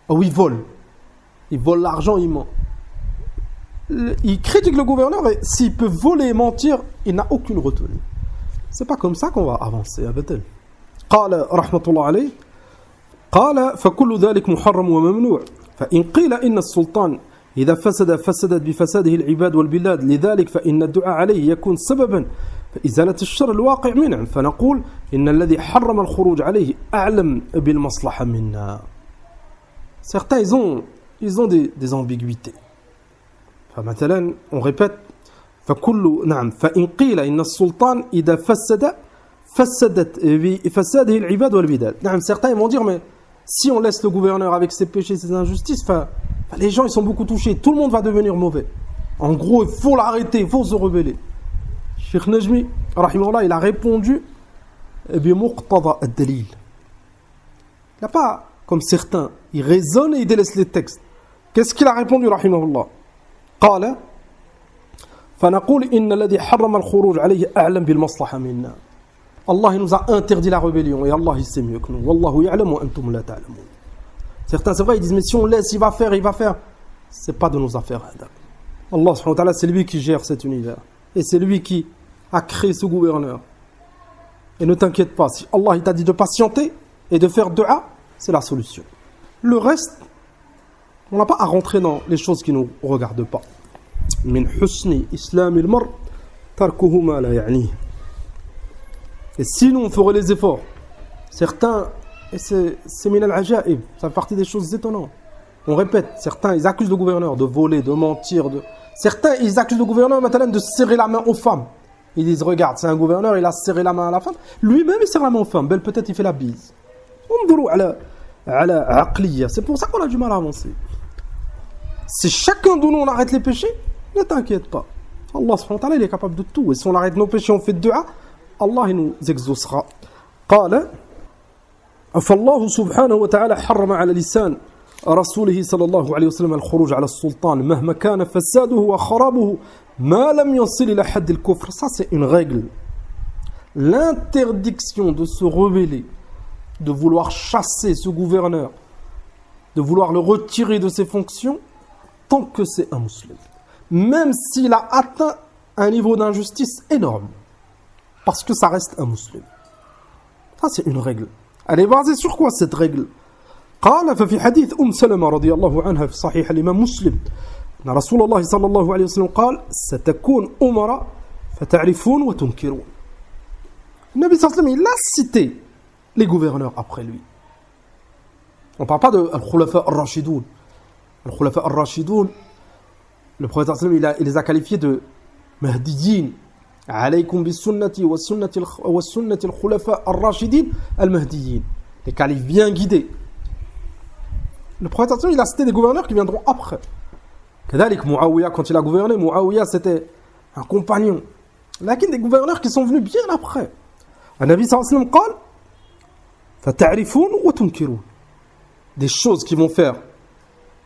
Oh, il vole. Il vole l'argent, il ment. Il critique le gouverneur et s'il peut voler et mentir, il n'a aucune retenue. C'est pas comme ça qu'on va avancer, Abatel. قال رحمة الله عليه قال فكل ذلك محرم وممنوع فإن قيل إن السلطان إذا فسدت بفساده العباد والبلاد لذلك فإن الدعاء عليه يكون سببا فإزالة الشر الواقع منه فنقول إن الذي حرم الخروج عليه أعلم بالمصلحة منا. Certains ils ont des ambiguïtés. فمثلا on répète فكل نعم فإن قيل إن السلطان إذا فسدت بفساده العباد والبلاد. نعم, certains ils vont dire mais si on laisse le gouverneur avec ses péchés, ses injustices, les gens ils sont beaucoup touchés, tout le monde va devenir mauvais. En gros, il faut l'arrêter, il faut se rebeller. Cheikh Najmi, rahimahullah, il a répondu بمقتضى الدليل. Il n'a pas, comme certains, il raisonne et il délaisse les textes. Qu'est-ce qu'il a répondu, rahimahullah? قال فنقول إن الذي حرم الخروج عليه أعلم بالمصلحة منا. Allah il nous a interdit la rébellion et Allah il sait mieux que nous. Wallahu ya'lamu wa antum la ta'lamun. Certains c'est vrai, ils disent mais si on laisse, il va faire. C'est pas de nos affaires. Allah subhanahu wa ta'ala, c'est lui qui gère cet univers et c'est lui qui a créé ce gouverneur. Et ne t'inquiète pas, si Allah il t'a dit de patienter et de faire du'a, c'est la solution. Le reste, on n'a pas à rentrer dans les choses qui ne nous regardent pas. Min husni islamil mar تركه ما لا يعنيه. Et sinon on ferait les efforts. Certains, et c'est min al-ajaib, ça fait partie des choses étonnantes. On répète, certains ils accusent le gouverneur de voler, de mentir, certains ils accusent le gouverneur maintenant de serrer la main aux femmes. Ils disent regarde, c'est un gouverneur, il a serré la main à la femme, lui-même il serre la main aux femmes, peut-être il fait la bise. C'est pour ça qu'on a du mal à avancer. Si chacun de nous on arrête les péchés, ne t'inquiète pas. Allah subhanahu wa ta'ala il est capable de tout. Et si on arrête nos péchés, on fait dua, Allah il nous exaucera. قال فالله سبحانه وتعالى حرم على لسان رسوله صلى الله عليه وسلم الخروج على السلطان مهما كان فساده وخرابه ما لم يصل إلى حد الكفر. Ça c'est une règle. L'interdiction de se rebeller, de vouloir chasser ce gouverneur, de vouloir le retirer de ses fonctions, tant que c'est un musulman. Même s'il a atteint un niveau d'injustice énorme. Parce que ça reste un musulman. Ça c'est une règle. Elle est basée sur quoi cette règle? قال ففي حديث سلمة رضي الله عنها في صحيح الإمام مسلم أن رسول الله صلى الله عليه وسلم قال ستكون أمراء فتعرفون وتنكرون. النبي صلى الله عليه وسلم il a cité les gouverneurs après lui. On ne parle pas de al-Khulafa al-Rashidoun. Al-Khulafa al-Rashidoun, le prophète sallallahu alayhi wa sallam il les a qualifiés de Mahdiyin. عليكم بالسنة والسنة الخلفاء الراشدين المهديين. Les califes bien guidés. Le prophète il a cité des gouverneurs qui viendront après. كذلك Muawiyah, quand il a gouverné, Muawiyah c'était un compagnon. Mais il y a des gouverneurs qui sont venus bien après. Le Nabi sallallahu alayhi wa sallam قال فتعرفون وتنكرون. Des choses qui vont faire,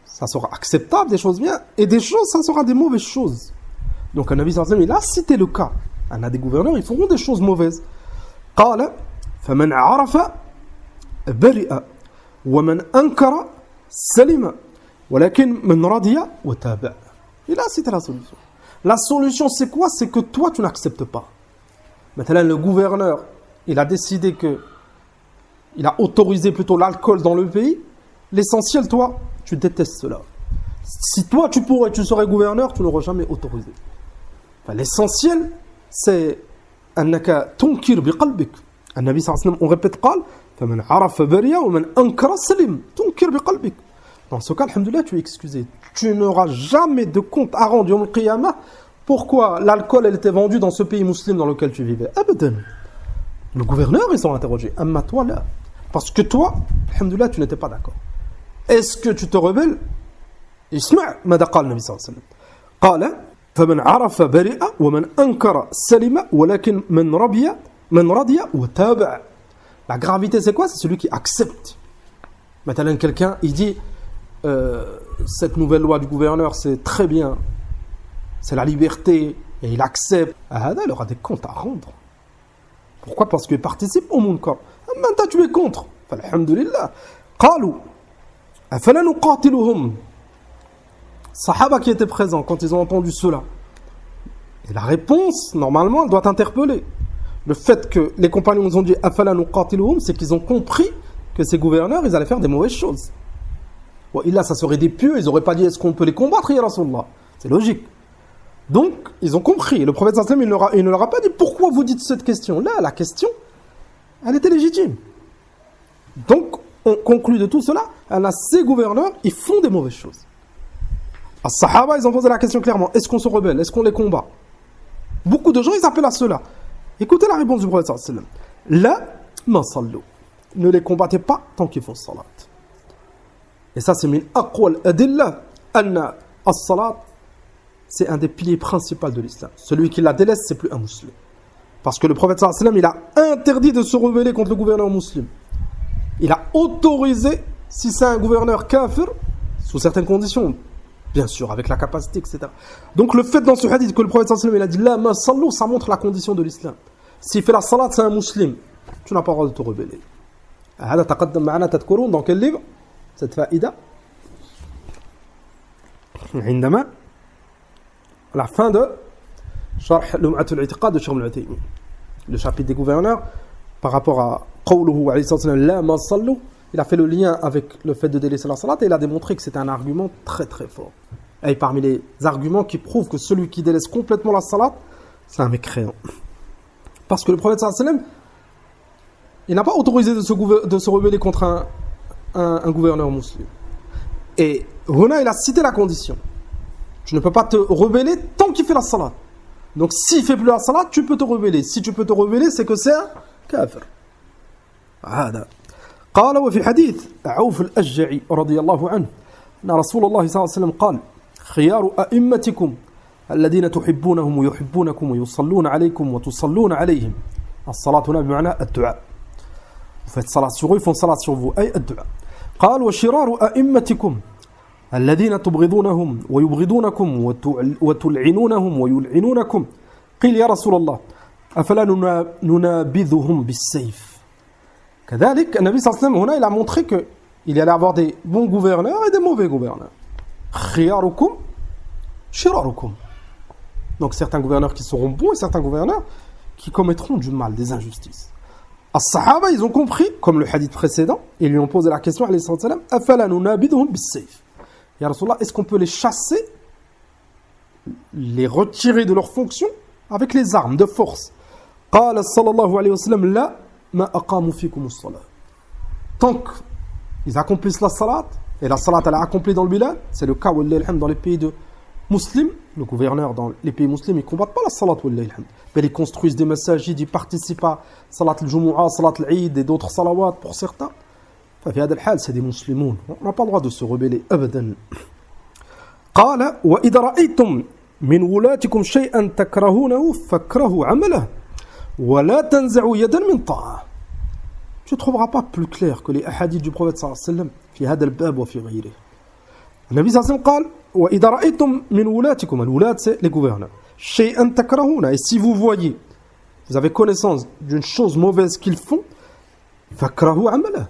ça sera acceptable, des choses bien, et des choses, ça sera des mauvaises choses. Donc, le Nabi sallallahu alayhi wa sallam, il a cité le cas. On a des gouverneurs, ils feront des choses mauvaises. قال فمن عرف برئ ومن أنكر سلم ولكن من رضي وتابع. Il a cité la solution. La solution, c'est quoi? C'est que toi, tu n'acceptes pas. Maintenant, le gouverneur, il a décidé que, il a autorisé plutôt l'alcool dans le pays. L'essentiel, toi, tu détestes cela. Si toi, tu serais gouverneur, tu n'aurais jamais autorisé. Enfin, l'essentiel, c'est أنك تنكر بقلبك. النبي صلى الله عليه وسلم, on répète, قال فمن عرف بريا ومن أنكر سلم تنكر بقلبك. Dans ce cas, alhamdoulilah, tu es excusé. Tu n'auras jamais de compte à rendre yawm al-qiyamah. Pourquoi l'alcool elle était vendu dans ce pays musulman dans lequel tu vivais? Abadan. Le gouverneur, ils sont interrogés. Amma toi, là. Parce que toi, alhamdoulilah, tu n'étais pas d'accord. Est-ce que tu te rebelles? اسمع ماذا قال النبي صلى الله عليه وسلم. قال فمن عرف برئ ومن أنكر سلم ولكن من رضي وتابع. La gravité c'est quoi? C'est celui qui accepte. Maintenant quelqu'un il dit cette nouvelle loi du gouverneur c'est très bien, c'est la liberté, et il accepte. Il aura des comptes à rendre. Pourquoi? Parce qu'il participe au munkar. Maintenant tu es contre. Alhamdulillah. قالوا أفلا نقاتلهم. Sahaba qui étaient présents quand ils ont entendu cela. Et la réponse, normalement, elle doit t'interpeller. Le fait que les compagnons nous ont dit Afala nuqatiluhum, c'est qu'ils ont compris que ces gouverneurs, ils allaient faire des mauvaises choses. Et là, ça serait des pieux, ils n'auraient pas dit est-ce qu'on peut les combattre, ya Rasulullah. C'est logique. Donc, ils ont compris. Le prophète sallallahu alayhi wa sallam, il ne leur a pas dit pourquoi vous dites cette question. Là, la question, elle était légitime. Donc, on conclut de tout cela, ces gouverneurs, ils font des mauvaises choses. Les Sahaba, ils ont posé la question clairement. Est-ce qu'on se rebelle? Est-ce qu'on les combat? Beaucoup de gens, ils appellent à cela. Écoutez la réponse du prophète sallallahu alayhi wa sallam. La ma sallu. Ne les combattez pas tant qu'ils font salat. Et ça, c'est min aqwal adilla anna as-salat, c'est un des piliers principaux de l'islam. Celui qui la délaisse, c'est plus un musulman. Parce que le prophète sallallahu alayhi wa sallam, il a interdit de se rebeller contre le gouverneur musulman. Il a autorisé, si c'est un gouverneur kafir, sous certaines conditions, bien sûr, avec la capacité, etc. Donc le fait dans ce hadith que le prophète sallallahu alayhi wa sallam, il a dit la ma sallu, ça montre la condition de l'islam. S'il fait la salat, c'est un musulman. Tu n'as pas le droit de te rebeller. هذا تقدم معنا تذكرون dans quel livre cette faïda عندما à la fin de شرح لمعة الاعتقاد de Cheikh Ibn Uthaymin, le chapitre des gouverneurs par rapport à قوله عليه الصلاة والسلام لا ما صلوا, il a fait le lien avec le fait de délaisser la salat et il a démontré que c'était un argument très très fort. Et parmi les arguments qui prouvent que celui qui délaisse complètement la salat, c'est un mécréant. Parce que le prophète sallallahu alayhi wa sallam, il n'a pas autorisé de se rebeller contre un gouverneur musulman. Et Huna, il a cité la condition. Tu ne peux pas te rebeller tant qu'il fait la salat. Donc s'il ne fait plus la salat, tu peux te rebeller. Si tu peux te rebeller, c'est que c'est un kafir. هذا قال وفي حديث عوف الأشجعي رضي الله عنه أن رسول الله صلى الله عليه وسلم قال خيار أئمتكم الذين تحبونهم ويحبونكم ويصلون عليكم وتصلون عليهم. الصلاة هنا بمعنى الدعاء. Vous faites salat sur eux, ils font salat sur vous. أي الدعاء. قال وشرار أئمتكم الذين تبغضونهم ويبغضونكم وتلعنونهم ويلعنونكم. قيل يا رسول الله أفلا ننابذهم بالسيف. كذلك النبي صلى الله عليه وسلم هنا il a montré que il allait avoir des bons gouverneurs et des mauvais gouverneurs. خياركم شراركم. Donc certains gouverneurs qui seront bons et certains gouverneurs qui commettront du mal, des injustices. As-Sahaba, ils ont compris, comme le hadith précédent, et lui ont posé la question, alayhi salam, afala nunabidhum bis-sayf. Ya Rasulullah, est-ce qu'on peut les chasser, les retirer de leurs fonctions avec les armes de force? Qala sallallahu alayhi wa sallam, la ma aqamu fikum as-salat. Tant qu'ils accomplissent la salat, et la salat elle est accomplie dans le bilad, c'est le cas dans les pays de musulmans, le gouverneur dans les pays musulmans, ils ne combattent pas la salat, mais ils construisent des masajid, ils participent à salat al-Jumu'ah, salat al-Eid et d'autres salawats pour certains. في هذا الحال c'est des musulmans. On n'a pas le droit de se rebeller أبدا. قال وإذا رأيتم من ولاتكم شيئا تكرهونه فاكرهوا عمله ولا تنزعوا يدا من طاعة. Tu ne trouveras pas plus clair que les hadiths du prophète صلى الله عليه وسلم في هذا الباب وفي غيره. النبي صلى الله عليه وسلم قال وإذا رأيتم من ولاتكم, الولاة c'est les gouverneurs, شيئا تكرهونه, et si vous voyez, vous avez connaissance d'une chose mauvaise qu'ils font, فاكرهوا عمله.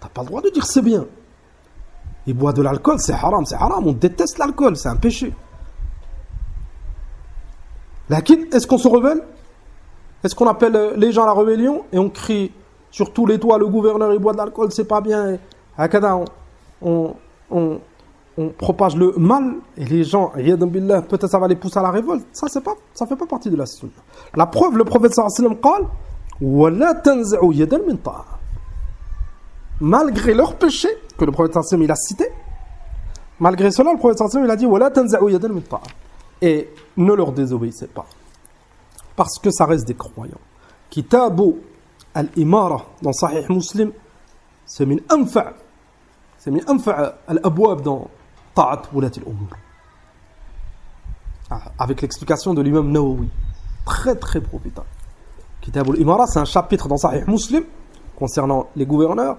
T'as pas le droit de dire c'est bien. Ils boivent de l'alcool, c'est haram, on déteste l'alcool, c'est un péché. Lakin, est-ce qu'on se rebelle? Est-ce qu'on appelle les gens à la rébellion et on crie sur tous les toits, le gouverneur il boit de l'alcool, c'est pas bien, on propage le mal et les gens, peut-être ça va les pousser à la révolte. Ça fait pas partie de la sunna. La preuve, le prophète sallallahu alayhi wa sallam dit وَلَا تَنْزَعُوا يَدًا مِنْ طَاعَةٍ. Malgré leur péché, que le prophète sallallahu alayhi wa sallam il a cité, malgré cela, le prophète sallallahu alayhi wa sallam il a dit وَلَا تَنْزَعُوا يَدًا مِنْ طَاعَةٍ. Et ne leur désobéissez pas. Parce que ça reste des croyants. Kitabu al-Imara dans Sahih Muslim, c'est min anfa' al-abwab dans Ta'at Wulat al-Umur. Avec l'explication de l'imam Nawawi. Très très profitable. Kitab al-Imara, c'est un chapitre dans Sahih Muslim concernant les gouverneurs.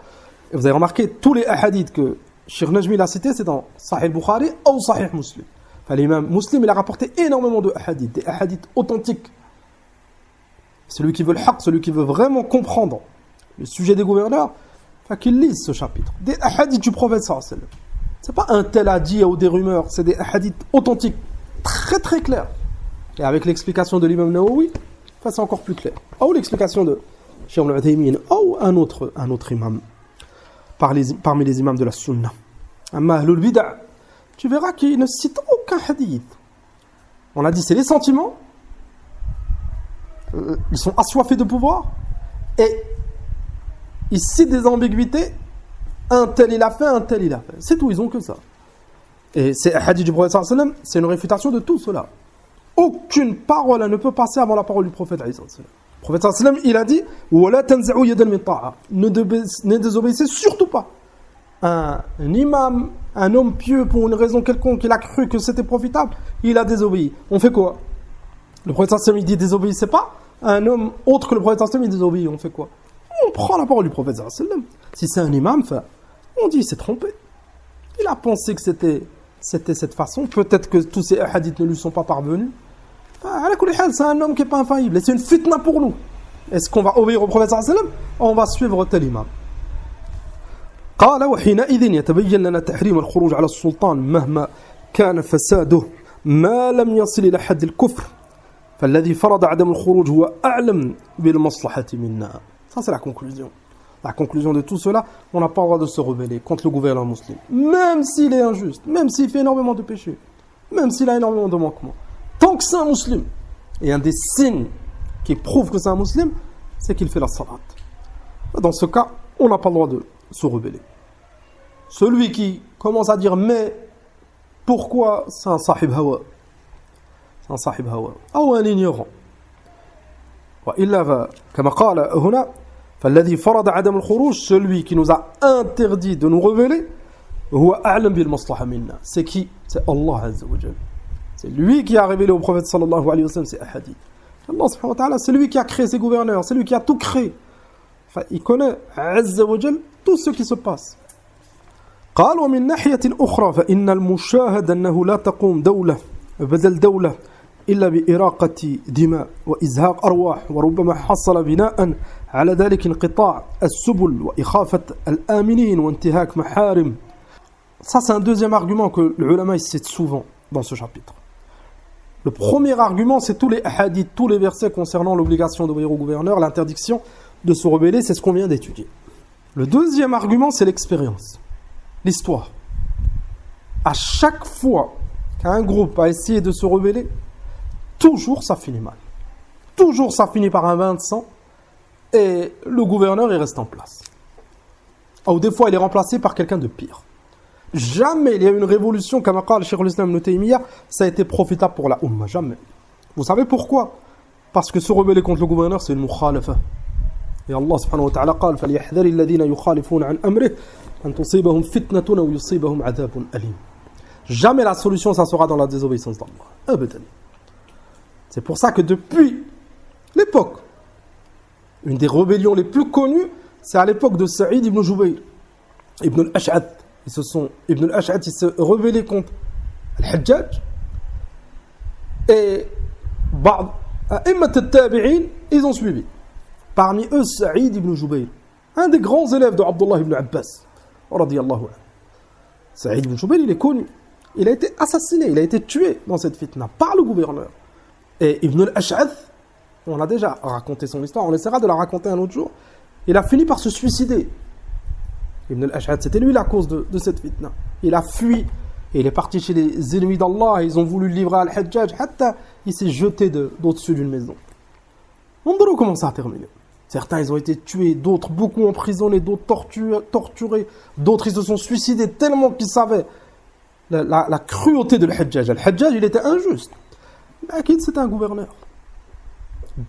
Et vous avez remarqué, tous les hadiths que Cheikh Najmi a cités, c'est dans Sahih Bukhari ou Sahih Muslim. Enfin, l'imam Muslim, il a rapporté énormément de hadiths, des hadiths authentiques. Celui qui veut le haqq, celui qui veut vraiment comprendre le sujet des gouverneurs, qu'il lise ce chapitre. Des hadiths du prophète sallallahu alayhi wa sallam. C'est pas un tel a dit ou des rumeurs, c'est des hadiths authentiques, très très clairs. Et avec l'explication de l'imam Nawawi, c'est encore plus clair. Ou l'explication de Cheikh al-Uthaymin, ou un autre imam, parmi les imams de la sunna. Amma ahlul bid'a, tu verras qu'il ne cite aucun hadith. On a dit c'est les sentiments, ils sont assoiffés de pouvoir, et ils citent des ambiguïtés, un tel il a fait, un tel il a fait. C'est tout, ils ont que ça. Et c'est un hadith du prophète sallallahu alayhi wa sallam, c'est une réfutation de tout cela. Aucune parole ne peut passer avant la parole du prophète sallallahu alayhi wa sallam. Le prophète sallallahu alayhi wa sallam, il a dit وَلَا تَنْزَعُوا يَدًا مِنْ طَاعَةٍ. Ne désobéissez surtout pas. Un imam, un homme pieux, pour une raison quelconque, il a cru que c'était profitable, il a désobéi. On fait quoi? Le prophète sallallahu alayhi wa sallam, il dit désobéissez pas. Un homme autre que le prophète sallallahu alayhi wa sallam, il désobéit. On fait quoi? On prend la parole du prophète sallallahu alayhi wa sallam. Si c'est un imam, on dit il s'est trompé. Il a pensé que c'était cette façon. Peut-être que tous ces hadiths ne lui sont pas parvenus. C'est un homme qui n'est pas infaillible. Et c'est une fitna pour nous. Est-ce qu'on va obéir au prophète sallallahu alayhi wa sallam? On va suivre tel imam. قال وحينئذ يتبين لنا تحريم الخروج على السلطان مهما كان فساده ما لم يصل إلى حد الكفر فالذي فرض عدم الخروج هو أعلم بالمصلحة منا. Ça c'est la conclusion. La conclusion de tout cela, on n'a pas le droit de se rebeller contre le gouvernement musulman, même s'il est injuste, même s'il fait énormément de péchés, même s'il a énormément de manquements. Tant que c'est un musulman, et un des signes qui prouve que c'est un musulman, c'est qu'il fait la salat. Dans ce cas, on n'a pas le droit de se rebeller. Celui qui commence à dire mais pourquoi, c'est un sahib hawa. C'est un sahib hawa. Ou un ignorant. وإلا كما قال هنا فالذي فرض عدم الخروج, celui qui nous a interdit de nous rebeller, هو أعلم بالمصلحة منا. C'est qui? C'est Allah Azza wa Jal. C'est lui qui a révélé au prophète sallallahu alayhi wa sallam ces hadiths. Allah subhanahu wa ta'ala, c'est lui qui a créé ses gouverneurs, c'est lui qui a tout créé. Enfin, il connaît Azza wa Jal tout ce qui se passe. قال ومن ناحية أخرى فإن المشاهد أنه لا تقوم دولة بدل دولة إلا بإراقة دماء وإزهاق أرواح وربما حصل بناء على ذلك انقطاع السبل وإخافة الآمنين وانتهاك محارم. Ça c'est un deuxième argument que les ulama citent souvent dans ce chapitre. Le premier argument, c'est tous les hadiths, tous les versets concernant l'obligation d'obéir au gouverneur, l'interdiction de se rebeller, c'est ce qu'on vient d'étudier. Le deuxième argument, c'est l'expérience, l'histoire. À chaque fois qu'un groupe a essayé de se rebeller, toujours ça finit mal. Toujours ça finit par un bain de sang et le gouverneur il reste en place. Ou des fois il est remplacé par quelqu'un de pire. Jamais il y a eu une révolution, comme a dit le Cheikh al-Islam Ibn Taymiyyah, ça a été profitable pour la Ummah. Jamais. Vous savez pourquoi? Parce que se rebeller contre le gouverneur, c'est une mukhalafa. Et Allah subhanahu wa ta'ala قال فليحذر الذين يخالفون عن أمره أن تصيبهم فتنة أو يصيبهم عذاب أليم. Jamais la solution ça sera dans la désobéissance d'Allah. Abadan. C'est pour ça que depuis l'époque, une des rébellions les plus connues, c'est à l'époque de Saïd ibn Jubayr, ibn al-Ash'ad. Ibn al-Ash'ad, il s'est rebellé contre al-Hajjaj. Et A'immat al-Tabi'in, ils ont suivi. Parmi eux, Saïd ibn Jubayr, un des grands élèves de Abdullah ibn Abbas. Radiyallahu anhu. Saïd ibn Jubayr, il est connu. Il a été assassiné, il a été tué dans cette fitna par le gouverneur. Et Ibn al-Ash'ad, on a déjà raconté son histoire, on essaiera de la raconter un autre jour. Il a fini par se suicider. Ibn al-Ash'ad, c'était lui la cause de cette fitna. Il a fui et il est parti chez les ennemis d'Allah. Ils ont voulu le livrer à Al-Hajjaj. Hatta, il s'est jeté d'au-dessus d'une maison. On dirait comment ça a terminé. Certains, ils ont été tués, d'autres beaucoup emprisonnés, d'autres torturés, d'autres, ils se sont suicidés tellement qu'ils savaient la cruauté de Al-Hajjaj. Al-Hajjaj, il était injuste. Mais c'était un gouverneur.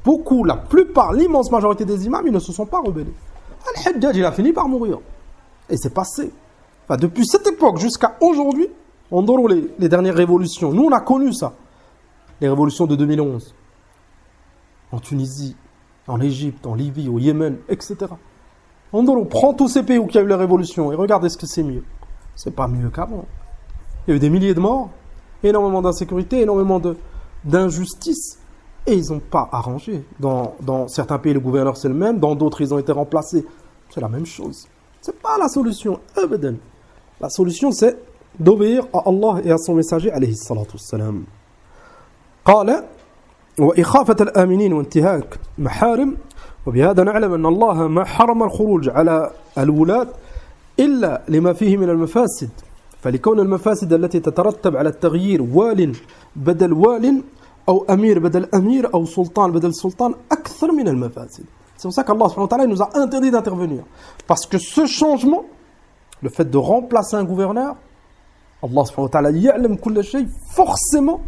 Beaucoup, la plupart, l'immense majorité des imams, ils ne se sont pas rebellés. Al-Hajjaj, il a fini par mourir. Et c'est passé. Enfin, depuis cette époque jusqu'à aujourd'hui, on dort les dernières révolutions. Nous, on a connu ça. Les révolutions de 2011. En Tunisie, en Égypte, en Libye, au Yémen, etc. On prend tous ces pays où il y a eu les révolutions et regardez ce que c'est mieux. C'est pas mieux qu'avant. Il y a eu des milliers de morts, énormément d'insécurité, énormément d'injustice. Et ils n'ont pas arrangé. Dans certains pays, le gouverneur c'est le même. Dans d'autres, ils ont été remplacés. C'est la même chose. C'est pas la solution. Abadan. La solution, c'est d'obéir à Allah et à son messager, alayhi salatu wassalam. قال وإخافة الآمنين وانتهاك محارم وبهذا نعلم أن الله ما حرم الخروج على الولاة إلا لما فيه من المفاسد فلكون المفاسد التي تترتب على التغيير وال بدل وال أو أمير بدل أمير أو سلطان بدل سلطان أكثر من المفاسد. C'est pour ça qu'Allah subhanahu wa ta'ala nous a interdit d'intervenir. Parce que ce changement, le fait de remplacer un gouverneur, Allah subhanahu wa ta'ala ya'lam kulla shay, forcément,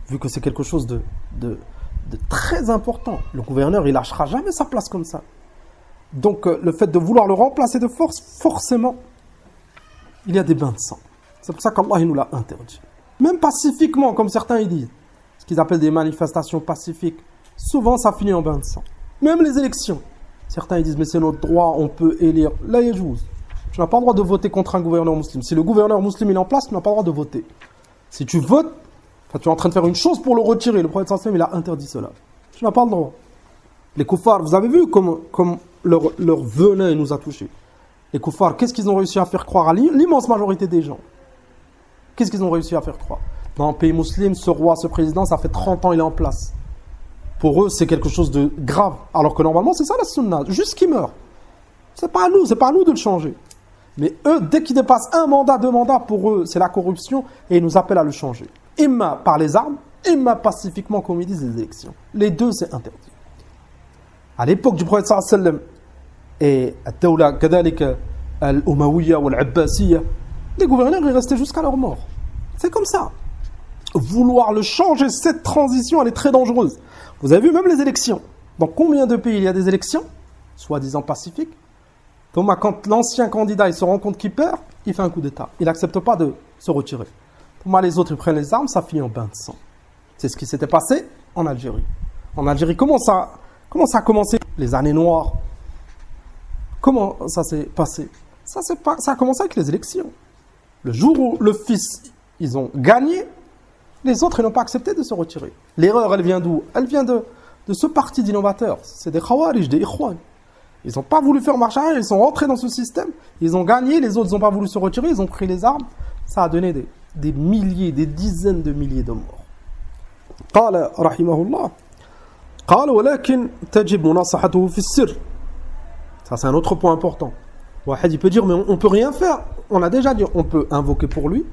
vu que c'est quelque chose de très important, le gouverneur il lâchera jamais sa place comme ça. Donc le fait de vouloir le remplacer de force, forcément, il y a des bains de sang. C'est pour ça qu'Allah il nous l'a interdit. Même pacifiquement, comme certains ils disent, ce qu'ils appellent des manifestations pacifiques, souvent ça finit en bain de sang. Même les élections. Certains ils disent mais c'est notre droit, on peut élire. Là il joue. Tu n'as pas le droit de voter contre un gouverneur musulman. Si le gouverneur musulman est en place, tu n'as pas le droit de voter. Si tu votes, tu es en train de faire une chose pour le retirer. Le prophète sallallahu alayhi wa sallam, il a interdit cela. Tu n'as pas le droit. Les koufars, vous avez vu comme leur venin nous a touchés. Les koufars, qu'est-ce qu'ils ont réussi à faire croire à l'immense majorité des gens? Qu'est-ce qu'ils ont réussi à faire croire? Dans un pays musulman, ce roi, ce président, ça fait 30 ans il est en place. Pour eux, c'est quelque chose de grave. Alors que normalement, c'est ça la sunna. Juste qu'il meurt. C'est pas à nous de le changer. Mais eux, dès qu'ils dépassent un mandat, 2 mandats, pour eux, c'est la corruption et ils nous appellent à le changer. Imma par les armes, imma pacifiquement, comme ils disent, les élections. Les deux, c'est interdit. À l'époque du prophète sallallahu alayhi wa sallam et Ad-Dawla kadhalika al-Umawiya ou al-Abbasiyya, les gouverneurs ils restaient jusqu'à leur mort. C'est comme ça. Vouloir le changer, cette transition, elle est très dangereuse. Vous avez vu même les élections. Dans combien de pays il y a des élections, soi-disant pacifiques? Thomas, quand l'ancien candidat il se rend compte qu'il perd, il fait un coup d'État. Il n'accepte pas de se retirer. Thomas, les autres ils prennent les armes, ça finit en bain de sang. C'est ce qui s'était passé en Algérie. En Algérie, comment ça a commencé? Les années noires. Comment ça s'est passé? Ça a commencé avec les élections. Le jour où le fils, ils ont gagné, les autres ils n'ont pas accepté de se retirer. L'erreur, elle vient d'où? Elle vient de ce parti d'innovateurs. C'est des khawarij, des ikhwan. Ils n'ont pas voulu faire marche arrière, ils sont rentrés dans ce système, ils ont gagné, les autres n'ont pas voulu se retirer, ils ont pris les armes. Ça a donné des milliers, des dizaines de milliers de morts. قال رحمه الله قال ولكن تجب مناصحته في السر. Ça c'est un autre point important. Wahid il peut dire mais on peut rien faire. On a déjà dit on peut invoquer pour lui,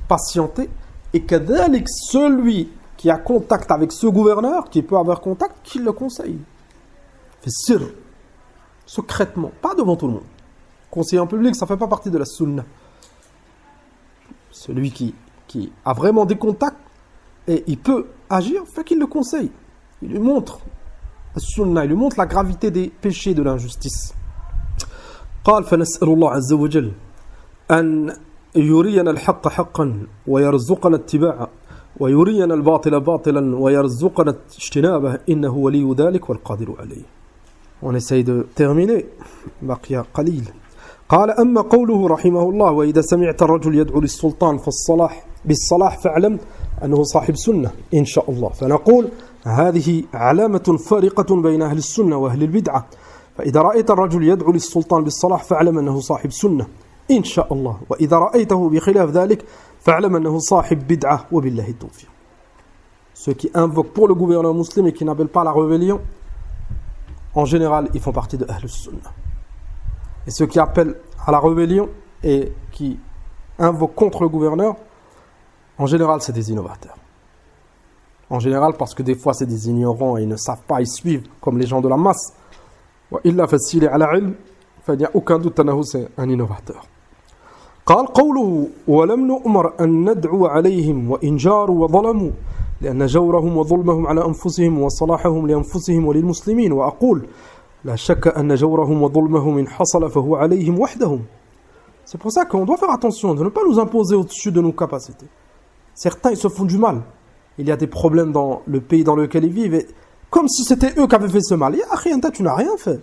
patienter et kadhalik celui qui a contact avec ce gouverneur, qui peut avoir contact, qu'il le conseille. Fi sir. Secrètement, pas devant tout le monde. Conseiller en public, ça fait pas partie de la sunna. Celui qui a vraiment des contacts et il peut agir, fait qu'il le conseille. Il lui montre la sunna, il lui montre la gravité des péchés de l'injustice. قال فنسأل الله عز وجل أن يرينا الحق حقا ويرزقنا اتباعه ويرينا الباطل باطلا ويرزقنا اجتنابه إنه ولي ذلك والقادر عليه. On essaye de terminer. بقي قليل. قال أما قوله رحمه الله وإذا سمعت الرجل يدعو للسلطان بالصلاح فاعلم أنه صاحب سنة إن شاء الله. فنقول هذه علامة فارقة بين أهل السنة وأهل البدعة. فإذا رأيت الرجل يدعو للسلطان بالصلاح فاعلم أنه صاحب سنة إن شاء الله. وإذا رأيته بخلاف ذلك فاعلم أنه صاحب بدعة وبالله التوفيق. Ceux qui invoquent pour le gouverneur musulman et qui n'appellent pas la rébellion, en général, ils font partie de Ahl Sunnah. Et ceux qui appellent à la rébellion et qui invoquent contre le gouverneur, en général, c'est des innovateurs. En général, parce que des fois, c'est des ignorants et ils ne savent pas, ils suivent comme les gens de la masse. وإلا فالسيل على علم فإن aucun doute أنه c'est un innovateur. قال قوله ولم نؤمر أن ندعو عليهم وإن جاروا وظلموا لأن جورهم وظلمهم على أنفسهم وصلاحهم لأنفسهم وللمسلمين وأقول لا شك أن جورهم وظلمهم إن حصل فهو عليهم وحدهم. C'est pour ça qu'on doit faire attention de ne pas nous imposer au-dessus de nos capacités. Certains ils se font du mal. Il y a des problèmes dans le pays dans lequel ils vivent et comme si c'était eux qui avaient fait ce mal. Ya rien, tu n'as rien fait.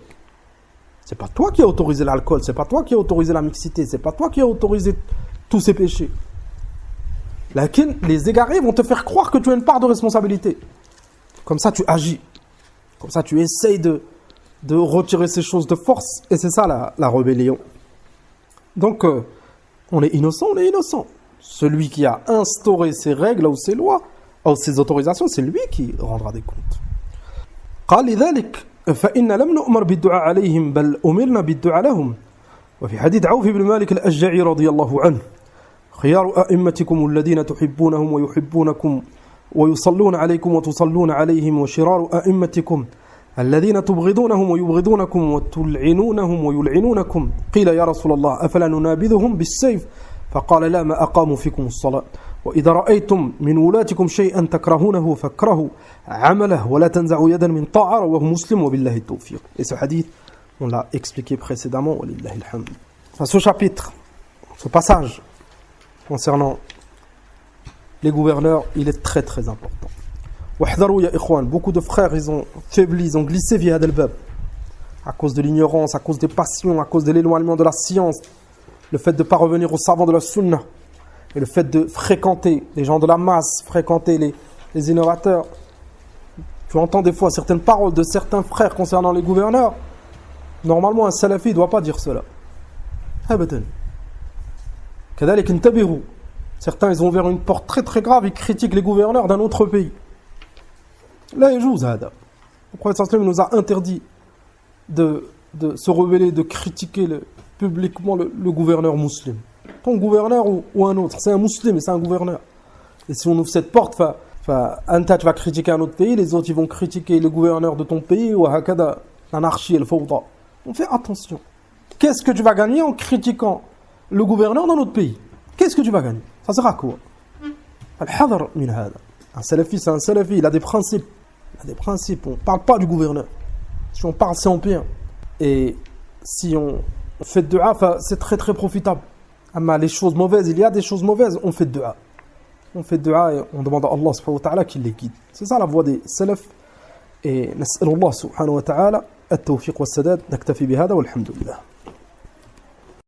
C'est pas toi qui as autorisé l'alcool, c'est pas toi qui as autorisé la mixité, c'est pas toi qui as autorisé tous ces péchés. Les égarés vont te faire croire que tu as une part de responsabilité. Comme ça tu agis. Comme ça tu essayes de retirer ces choses de force. Et c'est ça la rébellion. Donc on est innocent, on est innocent. Celui qui a instauré ces règles ou ces lois, ou ces autorisations, c'est lui qui rendra des comptes. قال لذلك فإن لم نؤمر بالدعاء عليهم بل أمرنا بالدعاء لهم. وفي حديث عوف بن مالك الأشجعي رضي الله عنه خيار أئمتكم الذين تحبونهم ويحبونكم ويصلون عليكم وتصلون عليهم وشرار أئمتكم الذين تبغضونهم ويبغضونكم وتلعنونهم ويلعنونكم. قيل يا رسول الله أفلا ننابذهم بالسيف؟ فقال لا ما أقاموا فيكم الصلاة. وإذا رأيتم من ولاتكم شيئا تكرهونه فاكرهوا عمله ولا تنزعوا يدا من طاعة رواه مسلم وبالله التوفيق. Et ce hadith, on l'a expliqué précédemment, walillahi alhamd. Enfin, ce chapitre, ce passage concernant les gouverneurs, il est très très important. واحذروا يا إخوان, beaucoup de frères, ils ont faibli, ils ont glissé via هذا الباب à cause de l'ignorance, à cause des passions, à cause de l'éloignement de la science, le fait de ne pas revenir aux savants de la sunna. Et le fait de fréquenter les gens de la masse, fréquenter les innovateurs. Tu entends des fois certaines paroles de certains frères concernant les gouverneurs. Normalement, un salafi ne doit pas dire cela. Certains, ils ont ouvert une porte très très grave, ils critiquent les gouverneurs d'un autre pays. Là, il joue ça. Le prophète nous a interdit de se rebeller, de critiquer publiquement le gouverneur musulman. Ton gouverneur ou un autre, c'est un musulman et c'est un gouverneur. Et si on ouvre cette porte, فأنت tu vas critiquer un autre pays, les autres ils vont critiquer le gouverneur de ton pays, ou hakada, l'anarchie et le fawda. On fait attention. Qu'est-ce que tu vas gagner en critiquant le gouverneur dans notre pays? Qu'est-ce que tu vas gagner? Ça sert à quoi? Al-hadar min hada. Un salafi, c'est un salafi, il a des principes. Il a des principes. On ne parle pas du gouverneur. Si on parle, c'est en pire. Et si on fait de dua, c'est très très profitable. Mais les choses mauvaises, il y a des choses mauvaises, on fait de dua. On fait de dua et on demande à Allah subhanahu wa ta'ala qu'il les guide. C'est ça la voie des salaf. Et نسأل الله سبحانه وتعالى التوفيق والسداد. نكتفي بهذا والحمد لله.